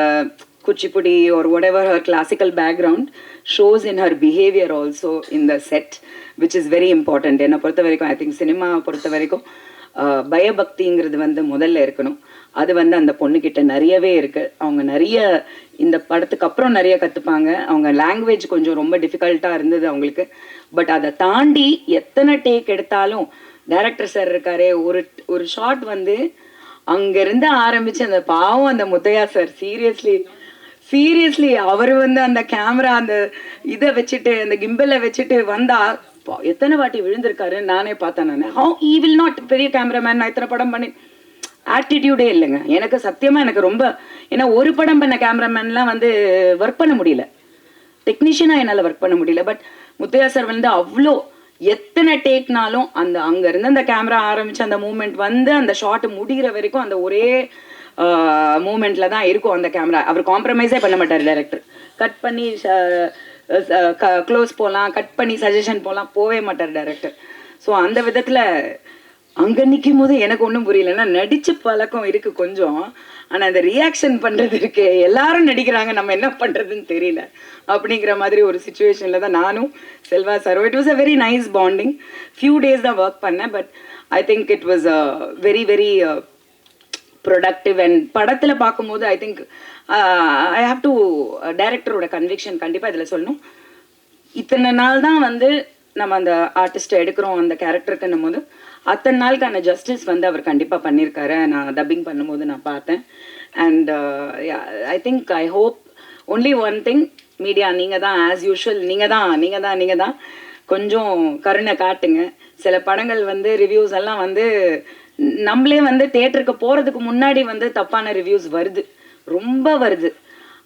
Kuchipudi or whatever her classical background shows in her behavior also in the set. Which is very important. என்னை பொறுத்த வரைக்கும் ஐ திங்க் சினிமாவை பொறுத்த வரைக்கும் பயபக்திங்கிறது வந்து முதல்ல இருக்கணும். அது வந்து அந்த பொண்ணுக்கிட்ட நிறையவே இருக்குது. அவங்க நிறைய இந்த படத்துக்கு அப்புறம் நிறைய கற்றுப்பாங்க. அவங்க லாங்குவேஜ் கொஞ்சம் ரொம்ப டிஃபிகல்ட்டாக இருந்தது அவங்களுக்கு. பட் அதை தாண்டி எத்தனை டேக் எடுத்தாலும் டைரக்டர் சார் இருக்காரே, ஒரு ஷாட் வந்து அங்கேருந்து ஆரம்பித்து அந்த பாவம் அந்த முத்தையா சார் சீரியஸ்லி அவர் வந்து அந்த கேமரா அந்த இதை வச்சுட்டு அந்த கிம்பலை வச்சுட்டு வந்தா எத்தனை வாட்டி விழுந்திருக்காருன்னு நானே பார்த்தேன். நான் ஹவு ஈ வில் நாட், பெரிய கேமராமேன், நான் இத்தனை படம் பண்ணி ஆட்டிடியூடே இல்லைங்க எனக்கு சத்தியமாக. எனக்கு ரொம்ப, ஏன்னா ஒரு படம் பண்ண கேமராமேன்லாம் வந்து ஒர்க் பண்ண முடியல, டெக்னீஷியனாக என்னால் ஒர்க் பண்ண முடியல. பட் முத்தையா சார் வந்து அவ்வளோ எத்தனை டேக்னாலும் அந்த அங்கேருந்து அந்த கேமரா ஆரம்பித்து அந்த மூமெண்ட் வந்து அந்த ஷாட் முடிகிற வரைக்கும் அந்த ஒரே மூமெண்ட்டில் தான் இருக்கும் அந்த கேமரா. அவர் காம்ப்ரமைஸே பண்ண மாட்டார் டைரக்டர். கட் பண்ணி க்ளோஸ் போகலாம், கட் பண்ணி சஜஷன் போகலாம், போகவே மாட்டார் டைரக்டர். ஸோ அந்த விதத்தில் அங்கே நிற்கும் போது எனக்கு ஒன்றும் புரியலன்னா நடித்த பழக்கம் இருக்குது கொஞ்சம், ஆனால் அந்த ரியாக்ஷன் பண்ணுறது இருக்கு, எல்லாரும் நடிக்கிறாங்க, நம்ம என்ன பண்ணுறதுன்னு தெரியல அப்படிங்கிற மாதிரி ஒரு சுச்சுவேஷனில் தான் நானும் Selva sir. It was a very nice bonding. Few days தான் ஒர்க் பண்ணேன். But I think it was very very productive. And படத்தில் பார்க்கும்போது I think I have to டைரக்டரோட கன்விக்ஷன் கண்டிப்பாக இதில் சொல்லணும். இத்தனை நாள் தான் வந்து நம்ம அந்த ஆர்டிஸ்ட்டை எடுக்கிறோம் அந்த கேரக்டருக்குன்னும் போது அத்தனை நாளுக்கான ஜஸ்டிஸ் வந்து அவர் கண்டிப்பாக பண்ணியிருக்காரு. நான் டப்பிங் பண்ணும்போது நான் பார்த்தேன். And I think I hope only one thing, media நீங்கள் தான் ஆஸ் யூஷுவல், நீங்கள் தான் கொஞ்சம் கருணை காட்டுங்க. சில படங்கள் வந்து ரிவ்யூஸ் எல்லாம் வந்து நம்மளே வந்து தியேட்டருக்கு போகிறதுக்கு முன்னாடி வந்து தப்பான ரிவ்யூஸ் வருது, ரொம்ப வருது.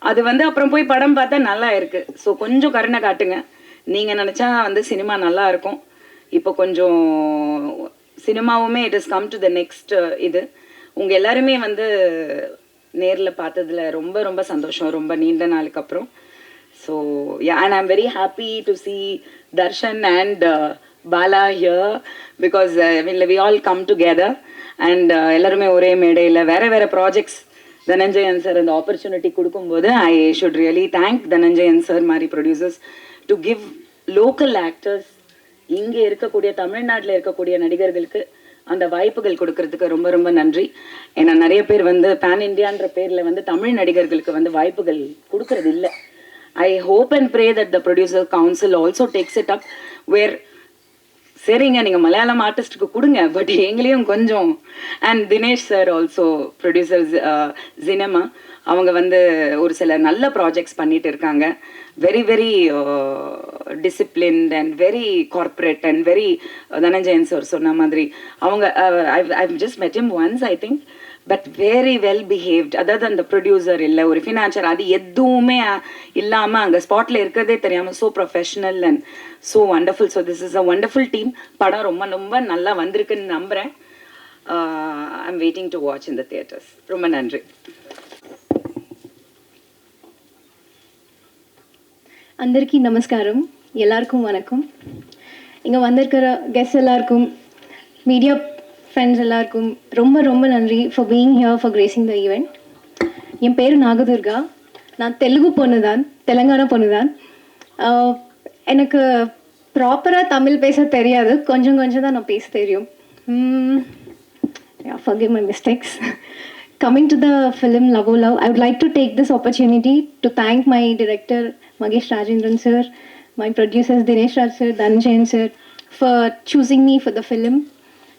அது வந்து அப்புறம் போய் படம் பார்த்தா நல்லா இருக்குது. ஸோ கொஞ்சம் கருணை காட்டுங்க. நீங்கள் நினச்சா வந்து சினிமா நல்லா இருக்கும். இப்போ கொஞ்சம் சினிமாவுமே it is come to the next இது. உங்கள் எல்லாருமே வந்து நேரில் பார்த்ததில் ரொம்ப ரொம்ப சந்தோஷம், ரொம்ப நீண்ட நாளுக்கு அப்புறம். So and I am very happy to see Darshan and Bala here because we all come together and எல்லாருமே ஒரே மேடையில் வேறு ப்ராஜெக்ட்ஸ் தனஞ்சயன் சார் அந்த ஆப்பர்ச்சுனிட்டி கொடுக்கும்போது I should really thank Dhananjayan sir மாதிரி producers to give local actors, இங்கே இருக்கக்கூடிய தமிழ்நாட்டில் இருக்கக்கூடிய நடிகர்களுக்கு அந்த வாய்ப்புகள் கொடுக்கறதுக்கு ரொம்ப ரொம்ப நன்றி. ஏன்னா நிறைய பேர் வந்து பேன் இண்டியான்ற பேரில் வந்து தமிழ் நடிகர்களுக்கு வந்து வாய்ப்புகள் கொடுக்கறது இல்லை. I hope and pray that the producer council also takes it up where சரிங்க நீங்கள் மலையாளம் ஆர்டிஸ்ட்டுக்கு கொடுங்க, பட் எங்களையும் கொஞ்சம். And Dinesh sir also producers cinema, அவங்க வந்து ஒரு சில நல்ல ப்ராஜெக்ட்ஸ் பண்ணிட்டு இருக்காங்க. Very very disciplined and very corporate and very Dhananjayan sir சொன்ன மாதிரி அவங்க I just met him once I think, but very well behaved. அதாவது அந்த ப்ரொடியூசர் இல்லை ஒரு ஃபினான்ஷியர் அது எதுவுமே இல்லாமல் அங்கே ஸ்பாட்டில் இருக்கிறதே தெரியாமல் so professional and so wonderful. So this is a wonderful team. படம் ரொம்ப ரொம்ப நல்லா வந்திருக்குன்னு நம்புகிறேன். I am waiting to watch in the theatres. ரொம்ப நன்றி. అందరికీ నమస్కారం, எல்லாருக்கும் வணக்கம். இங்கே வந்திருக்கிற கெஸ்ட் எல்லாருக்கும், மீடியா ஃப்ரெண்ட்ஸ் எல்லாருக்கும் ரொம்ப ரொம்ப நன்றி for being here for gracing the event. என் பேர் நாகதுர்கா, நான் தெலுங்கு பொண்ணு தான், தெலுங்கானா பொண்ணு தான். எனக்கு ப்ராப்பராக தமிழ் பேச தெரியாது, கொஞ்சம் கொஞ்சம் தான் நான் பேச தெரியும். forgive my mistakes. Coming to the film Love O Love, I would like to take this opportunity to thank my director Magesh Rajendran sir, my producers Dinesh Raj sir, Dhananjayan sir for choosing me for the film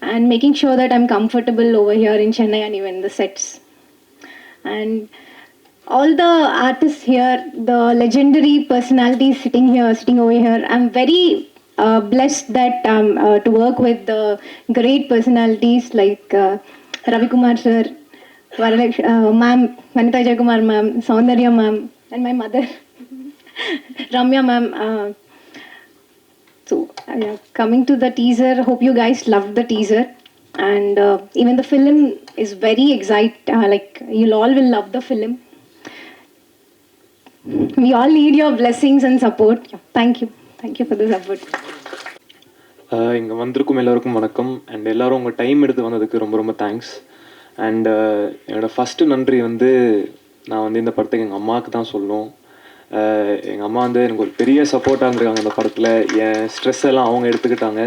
and making sure that I'm comfortable over here in Chennai and even the sets. And all the artists here, the legendary personalities sitting over here, I'm very blessed that to work with the great personalities like Ravi Kumar sir, ma'am, Vanitha Jayakumar ma'am, Saundarya ma'am, and my mother, Ramya ma'am. So, coming to the teaser, hope you guys loved the teaser. And even the film is very like, you'll all will love the film. We all need your blessings and support. Thank you for the support. இங்கே வந்திருக்கும் எல்லோருக்கும் வணக்கம். அண்ட் எல்லோரும் உங்கள் டைம் எடுத்து வந்ததுக்கு ரொம்ப ரொம்ப தேங்க்ஸ். அண்ட் என்னோடய ஃபஸ்ட்டு நன்றி வந்து நான் வந்து இந்த படத்துக்கு எங்கள் அம்மாவுக்கு தான் சொல்லணும். எங்கள் அம்மா வந்து எனக்கு ஒரு பெரிய சப்போர்ட்டாக இருந்திருக்காங்க அந்த படத்தில். என் ஸ்ட்ரெஸ் எல்லாம் அவங்க எடுத்துக்கிட்டாங்க.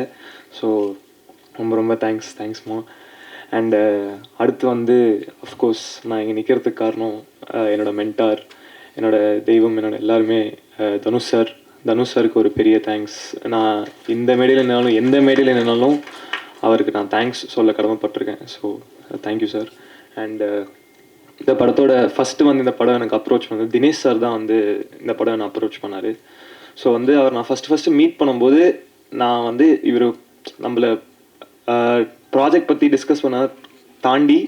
ஸோ ரொம்ப ரொம்ப தேங்க்ஸ்மா. அண்டு அடுத்து வந்து அஃப்கோர்ஸ் நான் இங்கே நிற்கிறதுக்கு காரணம் என்னோடய மென்டார், என்னோடய தெய்வம், எல்லாருமே தனுஷ் சாருக்கு ஒரு பெரிய தேங்க்ஸ். நான் இந்த மேடையில் நின்னாலும் எந்த மேடையில் நின்னாலும் அவருக்கு நான் தேங்க்ஸ் சொல்ல கடமைப்பட்டிருக்கேன். So thank you sir. அண்டு இந்த படத்தோட ஃபஸ்ட்டு வந்து இந்த படம் எனக்கு அப்ரோச் பண்ணது தினேஷ் சார் தான் வந்து இந்த படம் என்னை அப்ரோச் பண்ணார். ஸோ வந்து அவர் நான் ஃபஸ்ட்டு மீட் பண்ணும்போது நான் வந்து இவர் நம்மளை ப்ராஜெக்ட் பற்றி டிஸ்கஸ் பண்ண தாண்டி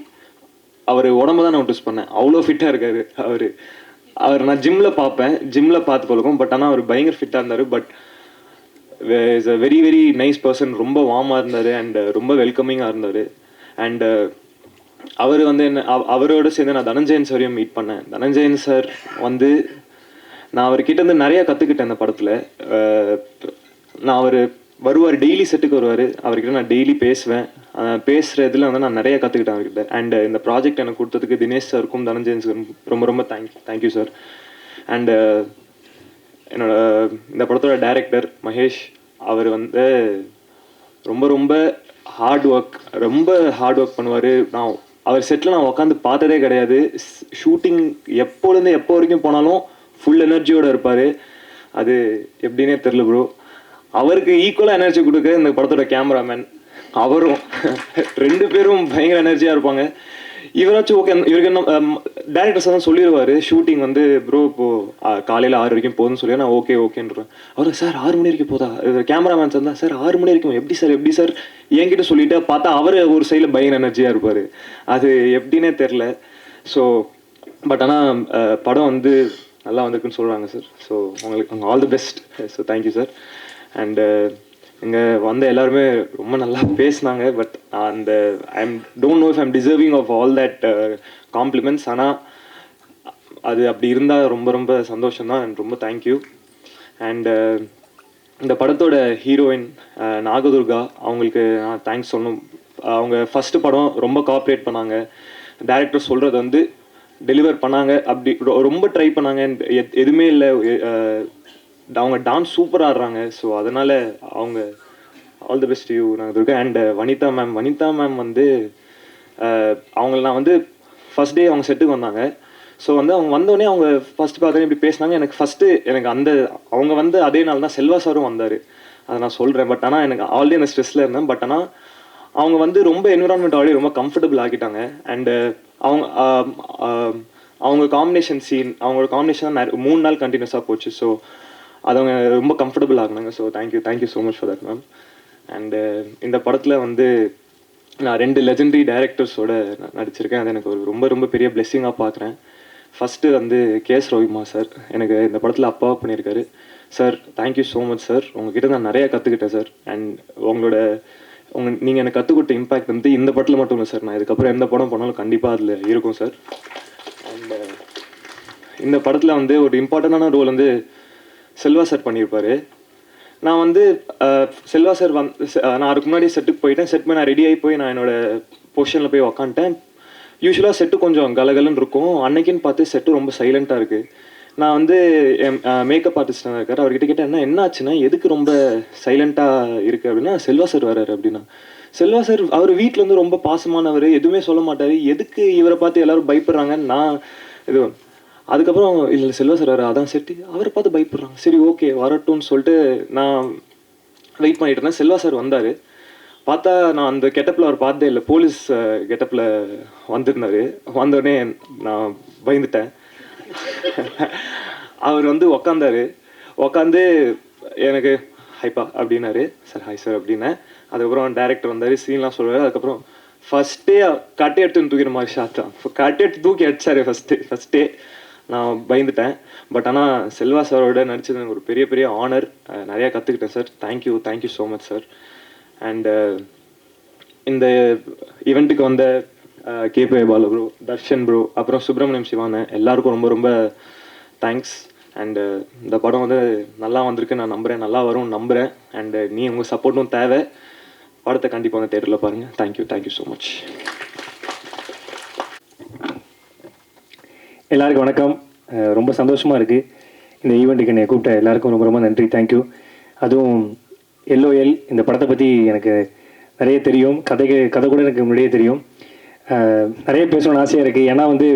அவர் உடம்பு தான் நான் நோட்டீஸ் பண்ணேன். அவ்வளோ ஃபிட்டாக இருக்கார் அவர் நான் ஜிம்மில் பார்த்து பழக்கம். பட் ஆனால் அவர் பயங்கர ஃபிட்டாக இருந்தார். But is a very very nice person. ரொம்ப வார்மாக இருந்தார் அண்ட் ரொம்ப வெல்கமிங்காக இருந்தார். அண்டு அவர் வந்து அவரோட சேர்ந்து நான் தனஞ்சயன் சாரையும் மீட் பண்ணேன். தனஞ்சயன் சார் வந்து நான் அவர்கிட்ட இருந்து நிறையா கற்றுக்கிட்டேன் இந்த படத்தில். நான் அவர் வருவார், டெய்லி செட்டுக்கு வருவார். அவர்கிட்ட நான் டெய்லி பேசுவேன். பேசுகிறதுல வந்து நான் நிறைய கற்றுக்கிட்டேன் அவர்கிட்ட. அண்டு இந்த ப்ராஜெக்ட் எனக்கு கொடுத்ததுக்கு தினேஷ் சாருக்கும் தனஞ்சயன் சாருக்கும் ரொம்ப ரொம்ப தேங்க்யூ சார். அண்டு இந்த படத்தோட டைரக்டர் மகேஷ், அவர் வந்து ரொம்ப ரொம்ப ஹார்ட் ஒர்க் பண்ணுவார். அவர் செட்டில் நான் உட்காந்து பார்த்ததே கிடையாது. ஷூட்டிங் எப்போ வரைக்கும் போனாலும் ஃபுல் எனர்ஜியோடு இருப்பார். அது எப்படின்னே தெரில ப்ரோ. அவருக்கு ஈக்குவலாக எனர்ஜி கொடுக்க இந்த படத்தோட கேமராமேன் அவரும் 2 பேரும் பயங்கர எனர்ஜியாக இருப்பாங்க. இவராச்சும் ஓகே, இவருக்கு என்ன டேரக்டர்ஸ் தான் சொல்லிடுவார் ஷூட்டிங் வந்து ப்ரோ இப்போது காலையில் 6 வரைக்கும் போகுதுன்னு சொல்லி நான் ஓகேன்றேன். அவர் சார் 6 மணி வரைக்கும் போதா? கேமராமேன் சார் தான் சார் 6 மணி வரைக்கும் எப்படி சார் என்கிட்ட சொல்லிட்டு பார்த்தா அவர் ஒரு சைடில் பயங்கர எனர்ஜியாக இருப்பார். அது எப்படின்னே தெரில. ஸோ பட் ஆனால் படம் வந்து நல்லா வந்திருக்குன்னு சொல்கிறாங்க சார். ஸோ உங்களுக்கு all the best. So thank you sir. And இங்கே வந்த எல்லாருமே ரொம்ப நல்லா பேசினாங்க. பட் அந்த don't know if I'm deserving of all that compliments. ஆனால் அது அப்படி இருந்தால் ரொம்ப ரொம்ப சந்தோஷம்தான். அண்ட் ரொம்ப தேங்க்யூ. அண்டு இந்த படத்தோட ஹீரோயின் நாகதுர்கா, அவங்களுக்கு நான் தேங்க்ஸ் சொல்லணும். அவங்க ஃபஸ்ட்டு படம் ரொம்ப கோஆப்ரேட் பண்ணாங்க. டைரக்டர் சொல்கிறது வந்து டெலிவர் பண்ணாங்க. அப்படி ரொம்ப ட்ரை பண்ணாங்க. எதுவுமே இல்லை. அவங்க டான்ஸ் சூப்பராக ஆடுறாங்க. ஸோ அதனால் அவங்க all the best you Nagadurga. And Vanitha ma'am வந்து அவங்கள நான் வந்து ஃபஸ்ட் டே அவங்க செட்டுக்கு வந்தாங்க. ஸோ வந்து அவங்க வந்தோடனே அவங்க ஃபஸ்ட்டு பார்த்தோன்னே இப்படி பேசினாங்க. எனக்கு அவங்க வந்து அதே நாள் தான் செல்வா சாரும் வந்தார். அதை நான் சொல்கிறேன். பட் ஆனால் எனக்கு ஆல்ரெடி அந்த ஸ்ட்ரெஸ்ஸில் இருந்தேன். பட் ஆனால் அவங்க வந்து ரொம்ப என்விரான்மெண்ட் ஆல்ரெடி ரொம்ப கம்ஃபர்டபுள் ஆக்கிட்டாங்க. அண்டு அவங்களோட காம்பினேஷன் தான் 3 நாள் கண்டினியூஸாக போச்சு. ஸோ அது அவங்க ரொம்ப கம்ஃபர்டபுள் ஆகினாங்க. So thank you so much for that ma'am. And இந்த படத்தில் வந்து நான் 2 லெஜெண்டரி டைரக்டர்ஸோட நடிச்சிருக்கேன். அது எனக்கு ஒரு ரொம்ப ரொம்ப பெரிய பிளெஸ்ஸிங்காக பார்க்குறேன். ஃபஸ்ட்டு வந்து கேஎஸ் ரவிக்குமார் சார் எனக்கு இந்த படத்தில் அப்பாவாக பண்ணியிருக்காரு. Sir thank you so much sir. உங்ககிட்ட நான் நிறையா கற்றுக்கிட்டேன் சார். அண்ட் நீங்கள் எனக்கு கற்றுக் கொடுத்த இம்பேக்ட் வந்து இந்த படத்தில் மட்டும் இல்லை சார். நான் இதுக்கப்புறம் எந்த படம் பண்ணாலும் கண்டிப்பாக அதில் இருக்கும் சார். அண்ட் இந்த படத்தில் வந்து ஒரு இம்பார்ட்டண்டான ரோல் வந்து செல்வா சார் பண்ணியிருப்பார். நான் வந்து செல்வா சார் நான் அதுக்கு முன்னாடி செட்டுக்கு போயிட்டேன். செட் பண்ணி நான் ரெடி ஆகி போய் நான் என்னோடய பொசிஷனில் போய் உக்காந்துட்டேன். யூஸ்வலாக செட்டு கொஞ்சம் கலகலன்னு இருக்கும். அன்னைக்குன்னு பார்த்து செட்டு ரொம்ப சைலண்ட்டாக இருக்குது. நான் வந்து என் மேக்கப் ஆர்டிஸ்டாக இருக்கார். அவர்கிட்ட கேட்டேன் என்ன ஆச்சுன்னா எதுக்கு ரொம்ப சைலண்ட்டாக இருக்குது அப்படின்னா செல்வா சார் வராரு அப்படின்னா. செல்வா சார் அவர் வீட்டில் வந்து ரொம்ப பாசமானவர், எதுவுமே சொல்ல மாட்டார். எதுக்கு இவரை பார்த்து எல்லோரும் பயப்படுறாங்கன்னு நான் இது அதுக்கப்புறம் இல்லை செல்வா சார் வர அதான் செட்டு அவரை பார்த்து பயப்படுறாங்க. சரி ஓகே வரட்டும்னு சொல்லிட்டு நான் வெயிட் பண்ணிட்டு இருந்தேன். செல்வா சார் வந்தார். பார்த்தா நான் அந்த கெட்டப்பில் அவர் பார்த்ததே இல்லை. போலீஸ் கெட்டப்பில் வந்திருந்தார். வந்தோடனே நான் பயந்துட்டேன். அவர் வந்து உக்காந்து எனக்கு ஹைப்பா அப்படின்னாரு. சார் ஹாய் சார் அப்படின்னேன். அதுக்கப்புறம் டைரக்டர் வந்தார், சீன்லாம் சொல்லுவார். அதுக்கப்புறம் ஃபஸ்ட்டே கட்டை எடுத்துன்னு தூக்கிற மாதிரி ஷாட் தான். கட்டை எடுத்து தூக்கி அடிச்சார் ஃபஸ்ட்டே. நான் பயந்துட்டேன். பட் ஆனால் செல்வா சாரோட நடிச்சது எனக்கு ஒரு பெரிய ஆனர். நிறையா கற்றுக்கிட்டேன் sir. Thank you so much sir. And இந்த ஈவெண்ட்டுக்கு வந்த கேபி பாலு ப்ரோ, தர்ஷன் ப்ரோ, அப்புறம் சுப்பிரமணியம் சிவானு எல்லாருக்கும் ரொம்ப தேங்க்ஸ். அண்டு இந்த படம் வந்து நல்லா வந்திருக்கு நான் நம்புகிறேன். நல்லா வரும்னு நம்புகிறேன். அண்டு உங்கள் சப்போர்ட்டும் தேவை. படத்தை கண்டிப்பாக வந்து தேட்டரில் பாருங்கள். Thank you so much. எல்லாருக்கும் வணக்கம். ரொம்ப சந்தோஷமாக இருக்குது இந்த ஈவெண்ட்டுக்கு என்னை கூப்பிட்ட எல்லாருக்கும் ரொம்ப ரொம்ப நன்றி, தேங்க்யூ. அதுவும் LOL இந்த படத்தை பற்றி எனக்கு நிறைய தெரியும், கதை கூட எனக்கு முன்னாடியே தெரியும். நிறைய பேசணும்னு ஆசையாக இருக்குது. ஏன்னா வந்து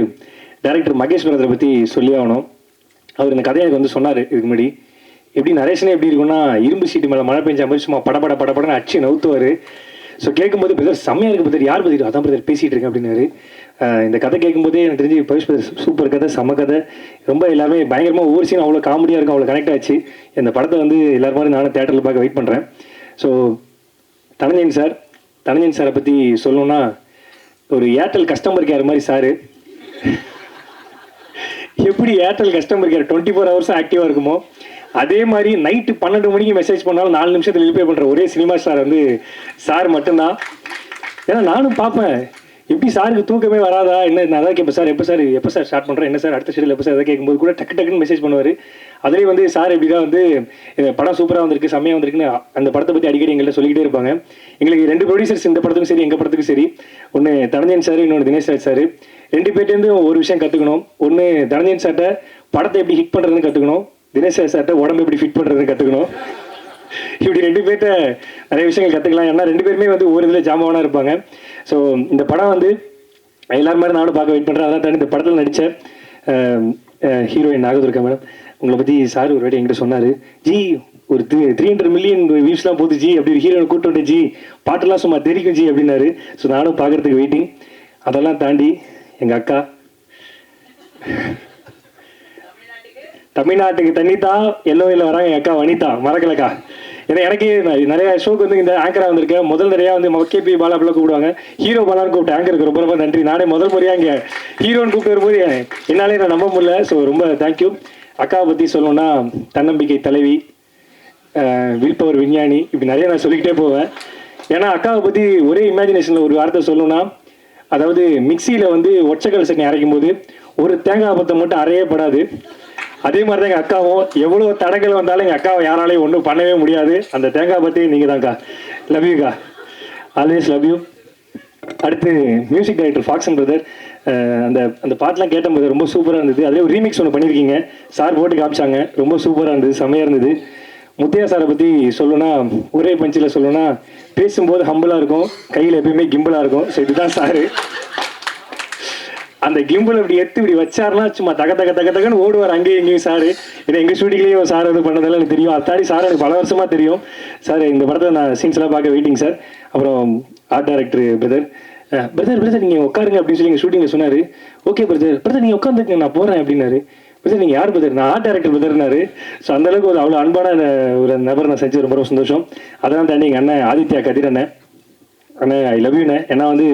டைரக்டர் மகேஷ் பிரதரை பற்றி சொல்லி ஆகணும். அவர் இந்த கதையை எனக்கு வந்து சொன்னார் இதுக்கு முன்னாடி. எப்படி நரேஷனே எப்படி இருக்குன்னா, இரும்பு சீட்டு மேலே மழை பெஞ்ச மாதிரி சும்மா படப்படன்னு அச்சு நவுத்துவார். ஸோ கேட்கும்போது பிரதர் செம்மையாக இருக்குது பிரதர், யார் பிரதர்? அதான் பிரதர் பேசிகிட்டு இருக்கேன் அப்படின்னாரு. இந்த கதை கேட்கும்போதே எனக்கு தெரிஞ்சு பவிஷ் பிரதர் சூப்பர் கதை, செம்ம கதை, ரொம்ப எல்லாமே பயங்கரமாக ஒவ்வொரு சீன் அவ்வளோ காமெடியாக இருக்கும், அவ்வளோ கனெக்ட் ஆச்சு. இந்த படத்தை வந்து எல்லாரும் மாதிரி நானும் தேட்டரில் பார்க்க வெயிட் பண்ணுறேன். ஸோ தனஞ்சயன் சாரை பற்றி சொல்லணும்னா, ஒரு ஏர்டெல் கஸ்டமர் கேர் மாதிரி சாரு. எப்படி ஏர்டெல் கஸ்டமர் கேர் 24 ஹவர்ஸும் ஆக்டிவாக இருக்குமோ, அதே மாதிரி நைட்டு 12 மணிக்கு மெசேஜ் பண்ணாலும் 4 நிமிஷத்தில் ரிப்ளை பண்ணுற ஒரே சினிமா ஸ்டார் வந்து சார் மட்டும்தான். ஏன்னா நானும் பார்ப்பேன், எப்படி சாருக்கு தூக்கமே வராதா என்ன, நான் அதான் கேட்பேன், சார் எப்போ சார் ஸ்டார்ட் பண்ணுறேன், என்ன சார் அடுத்த ஷெடியூல் எப்போ சார், அதை கேட்கும்போது கூட டக்குன்னு மெசேஜ் பண்ணுவார். அதுலேயே வந்து சார் எப்படி தான் வந்து படம் சூப்பராக வந்திருக்கு, செம்மையாக வந்திருக்குன்னு அந்த படத்தை பற்றி அடிக்கடி எங்கள்கிட்ட சொல்லிக்கிட்டே இருப்பாங்க. எங்களுக்கு 2 ப்ரொடியூசர்ஸ் இந்த படத்துக்கும் சரி எங்கள் படத்துக்கும் சரி, ஒன்று தனஞ்சயன் சார், இன்னொன்று தினேஷ் ராஜ் சார். 2 பேர்ட்டேருந்து ஒரு விஷயம் கற்றுக்கணும். ஒன்று தனஞ்சயன் சார்ட்ட படத்தை எப்படி ஹிட் பண்ணுறதுன்னு கற்றுக்கணும், தினேஷ் ராஜ் சார்ட்ட உடம்பு எப்படி ஃபிட் பண்ணுறதுன்னு கற்றுக்கணும். இப்படி 2 பேர்ட்ட நிறைய விஷயங்கள் கற்றுக்கலாம். ஏன்னா 2 பேருமே வந்து ஒவ்வொரு இதில் ஜாமாவானா இருப்பாங்க. ஸோ இந்த படம் வந்து எல்லாரும் மாதிரி நானும் பார்க்க வெயிட் பண்ணுறேன். அதான் தாண்டி இந்த படத்தில் நடித்த ஹீரோயின் நாகதுர்கா மேடம், உங்களை பற்றி சார் ஒரு வாட்டி என்கிட்ட சொன்னார், ஜி ஒரு 300 மில்லியன் வியூஸ்லாம் போகுது ஜி, அப்படி ஒரு ஹீரோனை கூப்பிட்டு விட்டு ஜி பாட்டெல்லாம் சும்மா தெரிக்கும் ஜி அப்படின்னாரு. ஸோ நானும் பார்க்குறதுக்கு வெயிட்டிங். அதெல்லாம் தாண்டி எங்கள் அக்கா தமிழ்நாட்டுக்கு தண்ணித்தா LOL வராங்க எங்கள் அக்கா வனிதா, மறக்கலக்கா. ஏன்னா எனக்கு நிறைய ஷோக்கு வந்து இந்த ஆங்கராக வந்திருக்கேன். முதல் நிறையா வந்து KP பாலா அப்படிலாம் கூப்பிடுவாங்க, ஹீரோ பாலான்னு கூப்பிட்டு ஆங்கருக்கு ரொம்ப ரொம்ப நன்றி. நானே முதல் முறையாக இங்கே ஹீரோன்னு கூப்பிட்டு வரும்போது என்னாலே நான் நம்ப முடியல. ஸோ ரொம்ப தேங்க்யூ. அக்காவை பற்றி சொல்லணும்னா, தன்னம்பிக்கை தலைவி, வில் பவர் விஞ்ஞானி, இப்படி நிறைய நான் சொல்லிக்கிட்டே போவேன். ஏன்னா அக்காவை பற்றி ஒரே இமேஜினேஷனில் ஒரு வார்த்தை சொல்லணும்னா, அதாவது மிக்சியில் வந்து ஒற்றைக்கல் சட்னி அரைக்கும் போது ஒரு தேங்காய் பத்தை மட்டும் அரையே படாது. அதே மாதிரி தான் எங்கள் அக்காவும், எவ்வளோ தடங்கள் வந்தாலும் எங்கள் அக்காவை யாராலையும் ஒன்றும் பண்ணவே முடியாது. அந்த தேங்காய் பற்றி நீங்கள் தான்க்கா. லவ் யூக்கா, ஆல்வேஸ் லவ் யூ. அடுத்து மியூசிக் டைரக்டர் ஃபாக்சன் பிரதர், அந்த பாட்டெலாம் கேட்டபோது ரொம்ப சூப்பராக இருந்தது. அதிலே ஒரு ரீமிக்ஸ் ஒன்று பண்ணியிருக்கீங்க, சார் போட்டு காமிச்சாங்க, ரொம்ப சூப்பராக இருந்தது, செம்மையாக இருந்தது. முத்தையா சாரை பற்றி சொல்லணும்னா, ஒரே பஞ்சில் சொல்லணும்னா, பேசும்போது ஹம்பிளாக இருக்கும், கையில் எப்பயுமே கிம்பிளாக இருக்கும். ஸோ இதுதான் சாரு. அந்த கிம்பிள் இப்படி இப்படி வச்சாருன்னா சும்மா தகன்னு ஓடுவார் அங்கேயும் இங்கேயும் சாரு. ஏன்னா எங்கள் ஷூட்டிங்லேயும் சார் வந்து பண்ணதெல்லாம் எனக்கு தெரியும். அத்தாடி சார் எனக்கு பல வருஷமாக தெரியும். சார் இந்த படத்தை நான் சீன்ஸ்லாம் பார்க்க வெயிட்டிங் சார். அப்புறம் ஆர்ட் டைரக்டர் பிரதர் நீங்கள் உட்காருங்க அப்படின்னு சொல்லி எங்கள் ஷூட்டிங்கில் சொன்னார். ஓகே பிரதர் நீங்கள் உட்காந்துருக்கீங்க, நான் போகிறேன் அப்படின்னாரு. பிரதர் நீங்கள் யார் பிரதர்? நான் ஆர்ட் டைரக்டர் பிரதர்னாரு. ஸோ அந்தளவுக்கு ஒரு அவ்வளோ அன்பான ஒரு நபர் நான் செஞ்சு ரொம்ப சந்தோஷம். அதெல்லாம் தாண்டி எங்கள் அண்ணன் ஆதித்யா கதிர் அண்ணன் ஐ லவ் யூண்ணே. ஏன்னா வந்து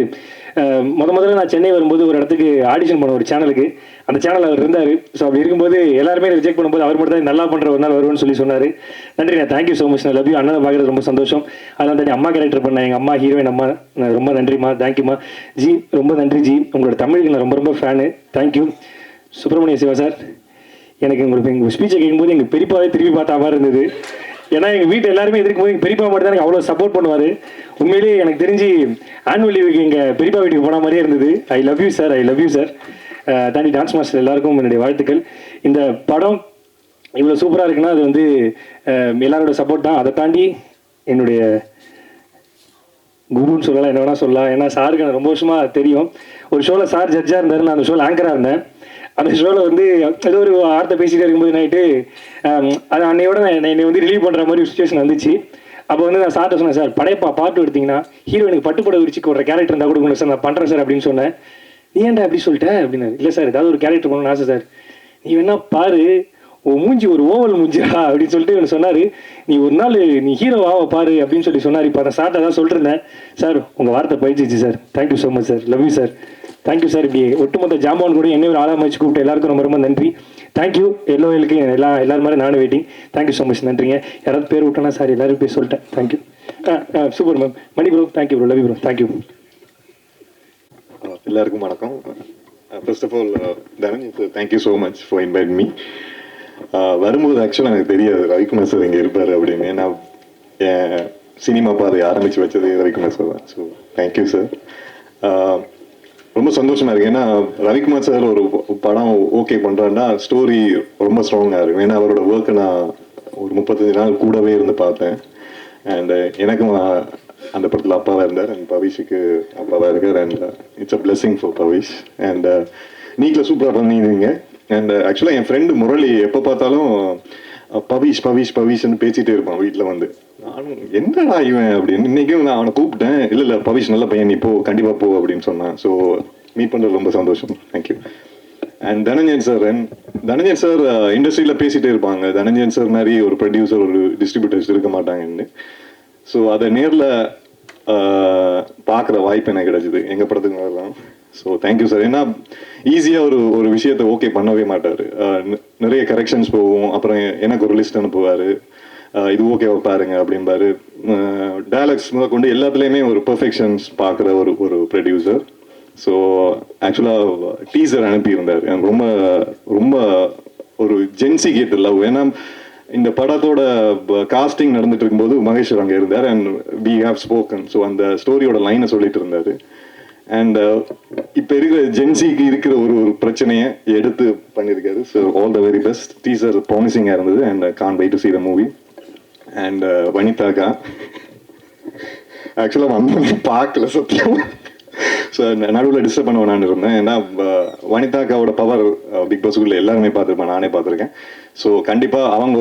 முதல்ல நான் சென்னை வரும்போது ஒரு இடத்துக்கு ஆடிஷன் பண்ண ஒரு சேனலுக்கு, அந்த சேனல் அவர் இருந்தார். ஸோ அப்படி இருக்கும்போது எல்லாருமே ரிஜெக்ட் பண்ணும்போது அவர் மட்டும் தான் நல்லா பண்ணுற ஒரு நாள் வருவேன்னு சொல்லி சொன்னார். நன்றி நான், தேங்க்யூ ஸோ மச். நான் லவ் யூ. அண்ணனை பார்க்குறது ரொம்ப சந்தோஷம். அதெல்லாம் தாண்டி அம்மா கேரக்டர் பண்ணேன், எங்கள் அம்மா ஹீரோயின் அம்மா, நான் ரொம்ப நன்றிம்மா, தேங்க்யூம்மா. ஜி ரொம்ப நன்றி ஜி, உங்களோட தமிழுக்கு நான் ரொம்ப fan, thank you. Subramania Siva sir, எனக்கு உங்களுக்கு எங்கள் ஸ்பீச்சை கேட்கும்போது எங்கள் பெரியப்பாவே திரும்பி பார்த்த மாதிரி இருந்தது. ஏன்னா எங்கள் வீட்டில் எல்லாருமே எதிர்க்கும் போது எங்கள் பெரியப்பா மட்டும் தான் எனக்கு அவ்வளோ சப்போர்ட் பண்ணுவார். உண்மையிலேயே எனக்கு தெரிஞ்சு ஆனுவல் லீவுக்கு எங்கள் பெரியப்பா வீட்டுக்கு போன மாதிரியே இருந்தது. I love you sir, I love you sir. தாண்டி டான்ஸ் மாஸ்டர் எல்லாருக்கும் என்னுடைய வாழ்த்துக்கள். இந்த படம் இவ்வளோ சூப்பராக இருக்குன்னா அது வந்து எல்லாரோட சப்போர்ட் தான். அதை தாண்டி என்னுடைய குருன்னு சொல்லலாம், என்ன வேணால் சொல்லலாம். ஏன்னா சாருக்கு எனக்கு ரொம்ப வருஷமாக தெரியும். ஒரு ஷோவில் சார் ஜட்ஜாக இருந்தார், நான் அந்த ஷோவில் ஆங்கராக இருந்தேன். அந்த ஷோவில் வந்து ஏதோ ஒரு வார்த்தை பேசிகிட்டே இருக்கும்போது நைட்டு அது அன்னையோட என்னை வந்து ரிலீவ் பண்ணுற மாதிரி ஒரு சுச்சுவேஷன் வந்துச்சு. அப்போ வந்து நான் சார்ட்ட சொன்னேன், சார் படைப்பா பாட்டு எடுத்திங்கன்னா ஹீரோயினுக்கு பட்டுப்பட விரிச்சு ஒரு கேரக்டர் இருந்தால் கொடுக்கணும் சார், நான் பண்ணுறேன் சார் அப்படின்னு சொன்னேன். நீ ஏன்டா அப்படி சொல்லிட்டேன் அப்படின்னாரு. இல்லை சார் ஏதாவது ஒரு கேரக்டர் பண்ணணும்னு ஆசை சார். நீ வேணா பாரு, மூஞ்சி ஒரு ஓவல் மூஞ்சிரா அப்படின்னு சொல்லிட்டு இவனு சொன்னார். நீ ஒரு நாள் நீ ஹீரோ ஆவ பாரு அப்படின்னு சொல்லி சொன்னார். இப்போ நான் சார்ட்ட தான் சொல்லிருந்தேன். சார் உங்கள் வார்த்தை பயிற்சிச்சு sir, thank you so much sir, love you sir, thank you sir. இப்படி ஒட்டுமொத்த ஜாமான் கூட என்ன ஒரு ஆளாக வச்சு கூப்பிட்டு எல்லாருக்கும் ரொம்ப ரொம்ப நன்றி, தேங்க்யூ. LOLக்கு எல்லாரும் மாதிரி நானும் வெயிட்டிங், தேங்க்யூ ஸோ மச், நன்றிங்க. யாராவது பேர் விட்டோன்னா சார், எல்லாரும் பேர் சொல்லிட்டேன், thank you. Super ma'am, Mani bro, thank you bro, love you bro, thank you. எல்லாருக்கும் வணக்கம். First of all Dhananjay sir, thank you so much for invite me. வரும்போது ஆக்சுவலாக எனக்கு தெரியாது ரவிக்குமார் சார் இங்கே இருப்பார் அப்படின்னு. நான் சினிமா பாதை ஆரம்பித்து வச்சது ரவிக்குமார் சார் தான். So thank you sir. ரொம்ப சந்தோஷமா இருக்கு. ஏன்னா ரவிக்குமார் சார் ஒரு படம் ஓகே பண்றாருன்னா ஸ்டோரி ரொம்ப ஸ்ட்ராங்கா இருக்கும். ஏன்னா அவரோட ஒர்க்கை நான் ஒரு 35 நாள் கூடவே இருந்து பார்த்தேன். அண்ட் எனக்கும் அந்த படத்தில் அப்பாவா இருந்தார், அண்ட் பவிஷுக்கு அப்பாவா இருக்கார். And it's a blessing for Pavish. And நீக்கில் சூப்பராக பண்ணிடுவீங்க. அண்ட் ஆக்சுவலாக என் ஃப்ரெண்டு முரளி எப்போ பார்த்தாலும் பவிஷ் பவிஷ் பவிஷ்ன்னு பேசிகிட்டே இருப்பான் வீட்டில் வந்து. நானும் என்னடா இவன் அப்படின்னு. இன்னைக்கும் நான் அவனை கூப்பிட்டேன். இல்லை பவிஷ் நல்ல பையன், நீ போ, கண்டிப்பாக போ அப்படின்னு சொன்னான். ஸோ மீட் பண்ணுறது ரொம்ப சந்தோஷம். தேங்க்யூ. அண்ட் தனஞ்சயன் சார் இண்டஸ்ட்ரியில் பேசிகிட்டே இருப்பாங்க. தனஞ்சயன் சார் மாதிரி ஒரு ப்ரொடியூசர், ஒரு டிஸ்ட்ரிபியூட்டர்ஸ் இருக்க மாட்டாங்கன்னு. ஸோ அதை நேரில் பார்க்குற வாய்ப்பு எனக்கு கிடைச்சிது எங்கள் படத்துக்கு வரலாம். So thank you sir. ஏன்னா ஈஸியாக ஒரு விஷயத்தை ஓகே பண்ணவே மாட்டார். நிறைய கரெக்ஷன்ஸ் போகும். அப்புறம் எனக்கு ஒரு லிஸ்ட் அனுப்புவார், இது ஓகேவா பாருங்க அப்படின்பாரு. டயலாக்ஸ் முதல் கொண்டு எல்லாத்துலேயுமே ஒரு பெர்ஃபெக்ஷன்ஸ் பார்க்குற ஒரு ப்ரொடியூசர். ஸோ ஆக்சுவலாக டீசர் அனுப்பியிருந்தார். எனக்கு ரொம்ப ரொம்ப ஒரு ஜென்சி கேட் லவ். ஏன்னா இந்த படத்தோட காஸ்டிங் நடந்துட்டு இருக்கும்போது மகேஸ்வர் அங்கே இருந்தார். And we have spoken. So அந்த ஸ்டோரியோட லைனை சொல்லிட்டு இருந்தார். அண்ட் இப்போ இருக்கிற ஜென்சிக்கு இருக்கிற ஒரு பிரச்சனையை எடுத்து பண்ணியிருக்காரு. So all the very best. Teaser ப்ராமிசிங்காக இருந்தது. And can wait to see the movie. And வனிதாக்கா ஆக்சுவலாக வந்தோடனே பார்க்கல சத்தியம். ஸோ நடுவில் டிஸ்டர்ப் பண்ண வேணான்னு இருந்தேன். ஏன்னா வனிதாக்காவோட பவர் பிக் பாஸ்க்குள்ளே எல்லாருமே பார்த்துருப்பேன், நானே பார்த்துருக்கேன். ஸோ கண்டிப்பாக அவங்க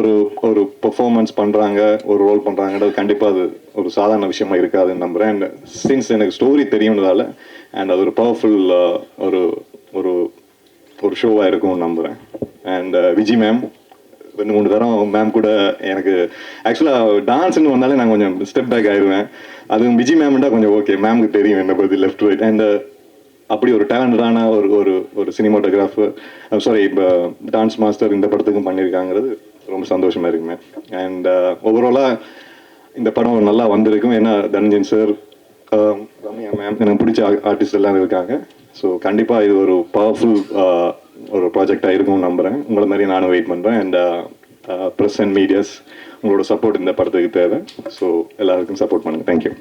ஒரு பெர்ஃபார்மன்ஸ் பண்ணுறாங்க, ஒரு ரோல் பண்ணுறாங்கன்றது கண்டிப்பாக அது ஒரு சாதாரண விஷயமா இருக்காதுன்னு நம்புகிறேன். அண்ட் சின்ஸ் எனக்கு ஸ்டோரி தெரியும்ன்றதால அண்ட் அது ஒரு பவர்ஃபுல் ஒரு ஒரு ஒரு ஷோவாக இருக்கும்னு நம்புகிறேன். அண்ட் விஜி மேம் 2-3 தரம் மேம் கூட எனக்கு ஆக்சுவலாக டான்ஸ்ன்னு வந்தாலே நான் கொஞ்சம் ஸ்டெப் பேக் ஆயிடுவேன். அதுவும் விஜி மேம்ண்டா கொஞ்சம் ஓகே, மேமுக்கு தெரியும் என்னை பற்றி லெஃப்ட் ரைட். அண்ட் அப்படி ஒரு டேலண்டடான ஒரு சினிமாட்டோகிராஃபர், சாரி இப்போ டான்ஸ் மாஸ்டர் இந்த படத்துக்கும் பண்ணியிருக்காங்கிறது ரொம்ப சந்தோஷமாக இருக்கு மேம். அண்ட் ஓவராலாக இந்த படம் நல்லா வந்திருக்கும். ஏன்னா தனஞ்சயன் சார், ரம்யா மேம், எனக்கு பிடிச்ச ஆர்டிஸ்ட் எல்லாம் இருக்காங்க. ஸோ கண்டிப்பாக இது ஒரு பவர்ஃபுல் ஒரு ப்ராஜெக்டாக இருக்கும்னு நம்புகிறேன். உங்களை மாதிரி நானும் வெயிட் பண்ணுறேன். அண்ட் ப்ரெஸ் அண்ட் மீடியாஸ் உங்களோட சப்போர்ட் இந்த படத்துக்கு தேவை. ஸோ எல்லாருக்கும் சப்போர்ட் பண்ணுங்கள். தேங்க்யூ.